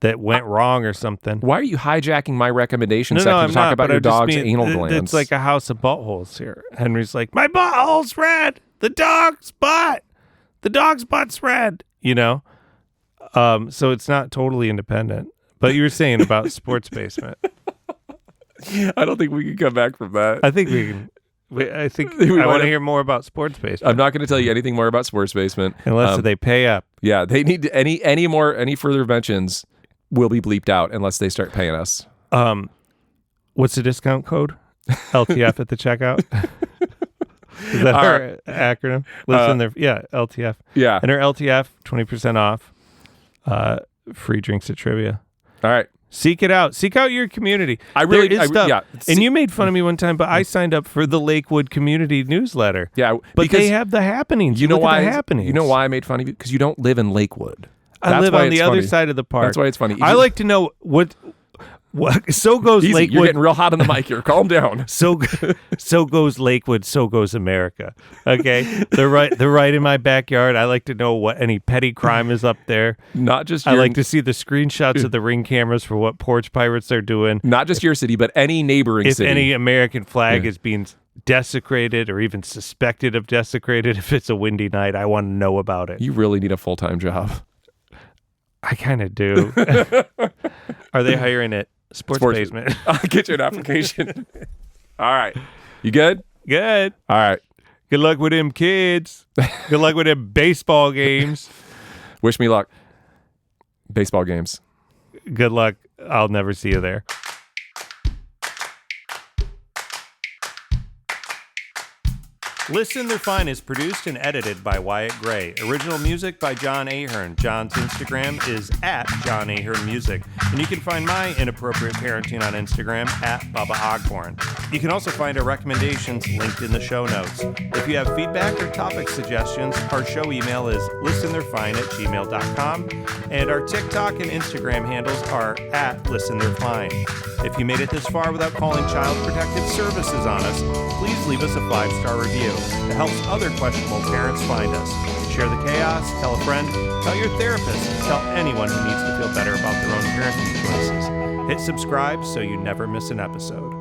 that went wrong or something. Why are you hijacking my recommendation section to talk about your dog's anal glands? It's like a house of buttholes here. Henry's like, my butthole's red. The dog's butt's red. So it's not totally independent. But you were saying about Sports Basement. I don't think we can come back from that. I think we can. I want to hear more about Sports Basement. I'm not going to tell you anything more about Sports Basement unless they pay up. Yeah, they need any further mentions will be bleeped out unless they start paying us. What's the discount code? LTF at the checkout. Is that our acronym? Listen there. Yeah, LTF. Yeah, and our LTF 20% off. Free drinks at trivia. All right. Seek it out. Seek out your community. Yeah. And you made fun of me one time, but I signed up for the Lakewood Community Newsletter. Yeah, but they have the happenings. You know why? You know why I made fun of you? Because you don't live in Lakewood. I live on the other side of the park. That's why it's funny. I like to know what. So goes Easy. Lakewood. You're getting real hot on the mic here. Calm down. So goes Lakewood. So goes America. Okay, they're right in my backyard. I like to know what any petty crime is up there. Not just. I like to see the screenshots of the Ring cameras for what porch pirates are doing. Not just your city, but any neighboring city. If any American flag is being desecrated or even suspected of desecrated, if it's a windy night, I want to know about it. You really need a full-time job. I kind of do. Are they hiring at Sports Basement? I'll get you an application. All right. You good? Good. All right. Good luck with them kids. Good luck with them baseball games. Wish me luck. Baseball games. Good luck. I'll never see you there. Listen They're Fine is produced and edited by Wyatt Gray. Original music by John Ahern. John's Instagram is at John Ahern Music. And you can find my inappropriate parenting on Instagram at Bubba Ogborn. You can also find our recommendations linked in the show notes. If you have feedback or topic suggestions, our show email is listenthey'refine@gmail.com. And our TikTok and Instagram handles are at listenthey'refine. If you made it this far without calling Child Protective Services on us, please leave us a 5-star review. It helps other questionable parents find us. Share the chaos, tell a friend, tell your therapist, tell anyone who needs to feel better about their own parenting choices. Hit subscribe so you never miss an episode.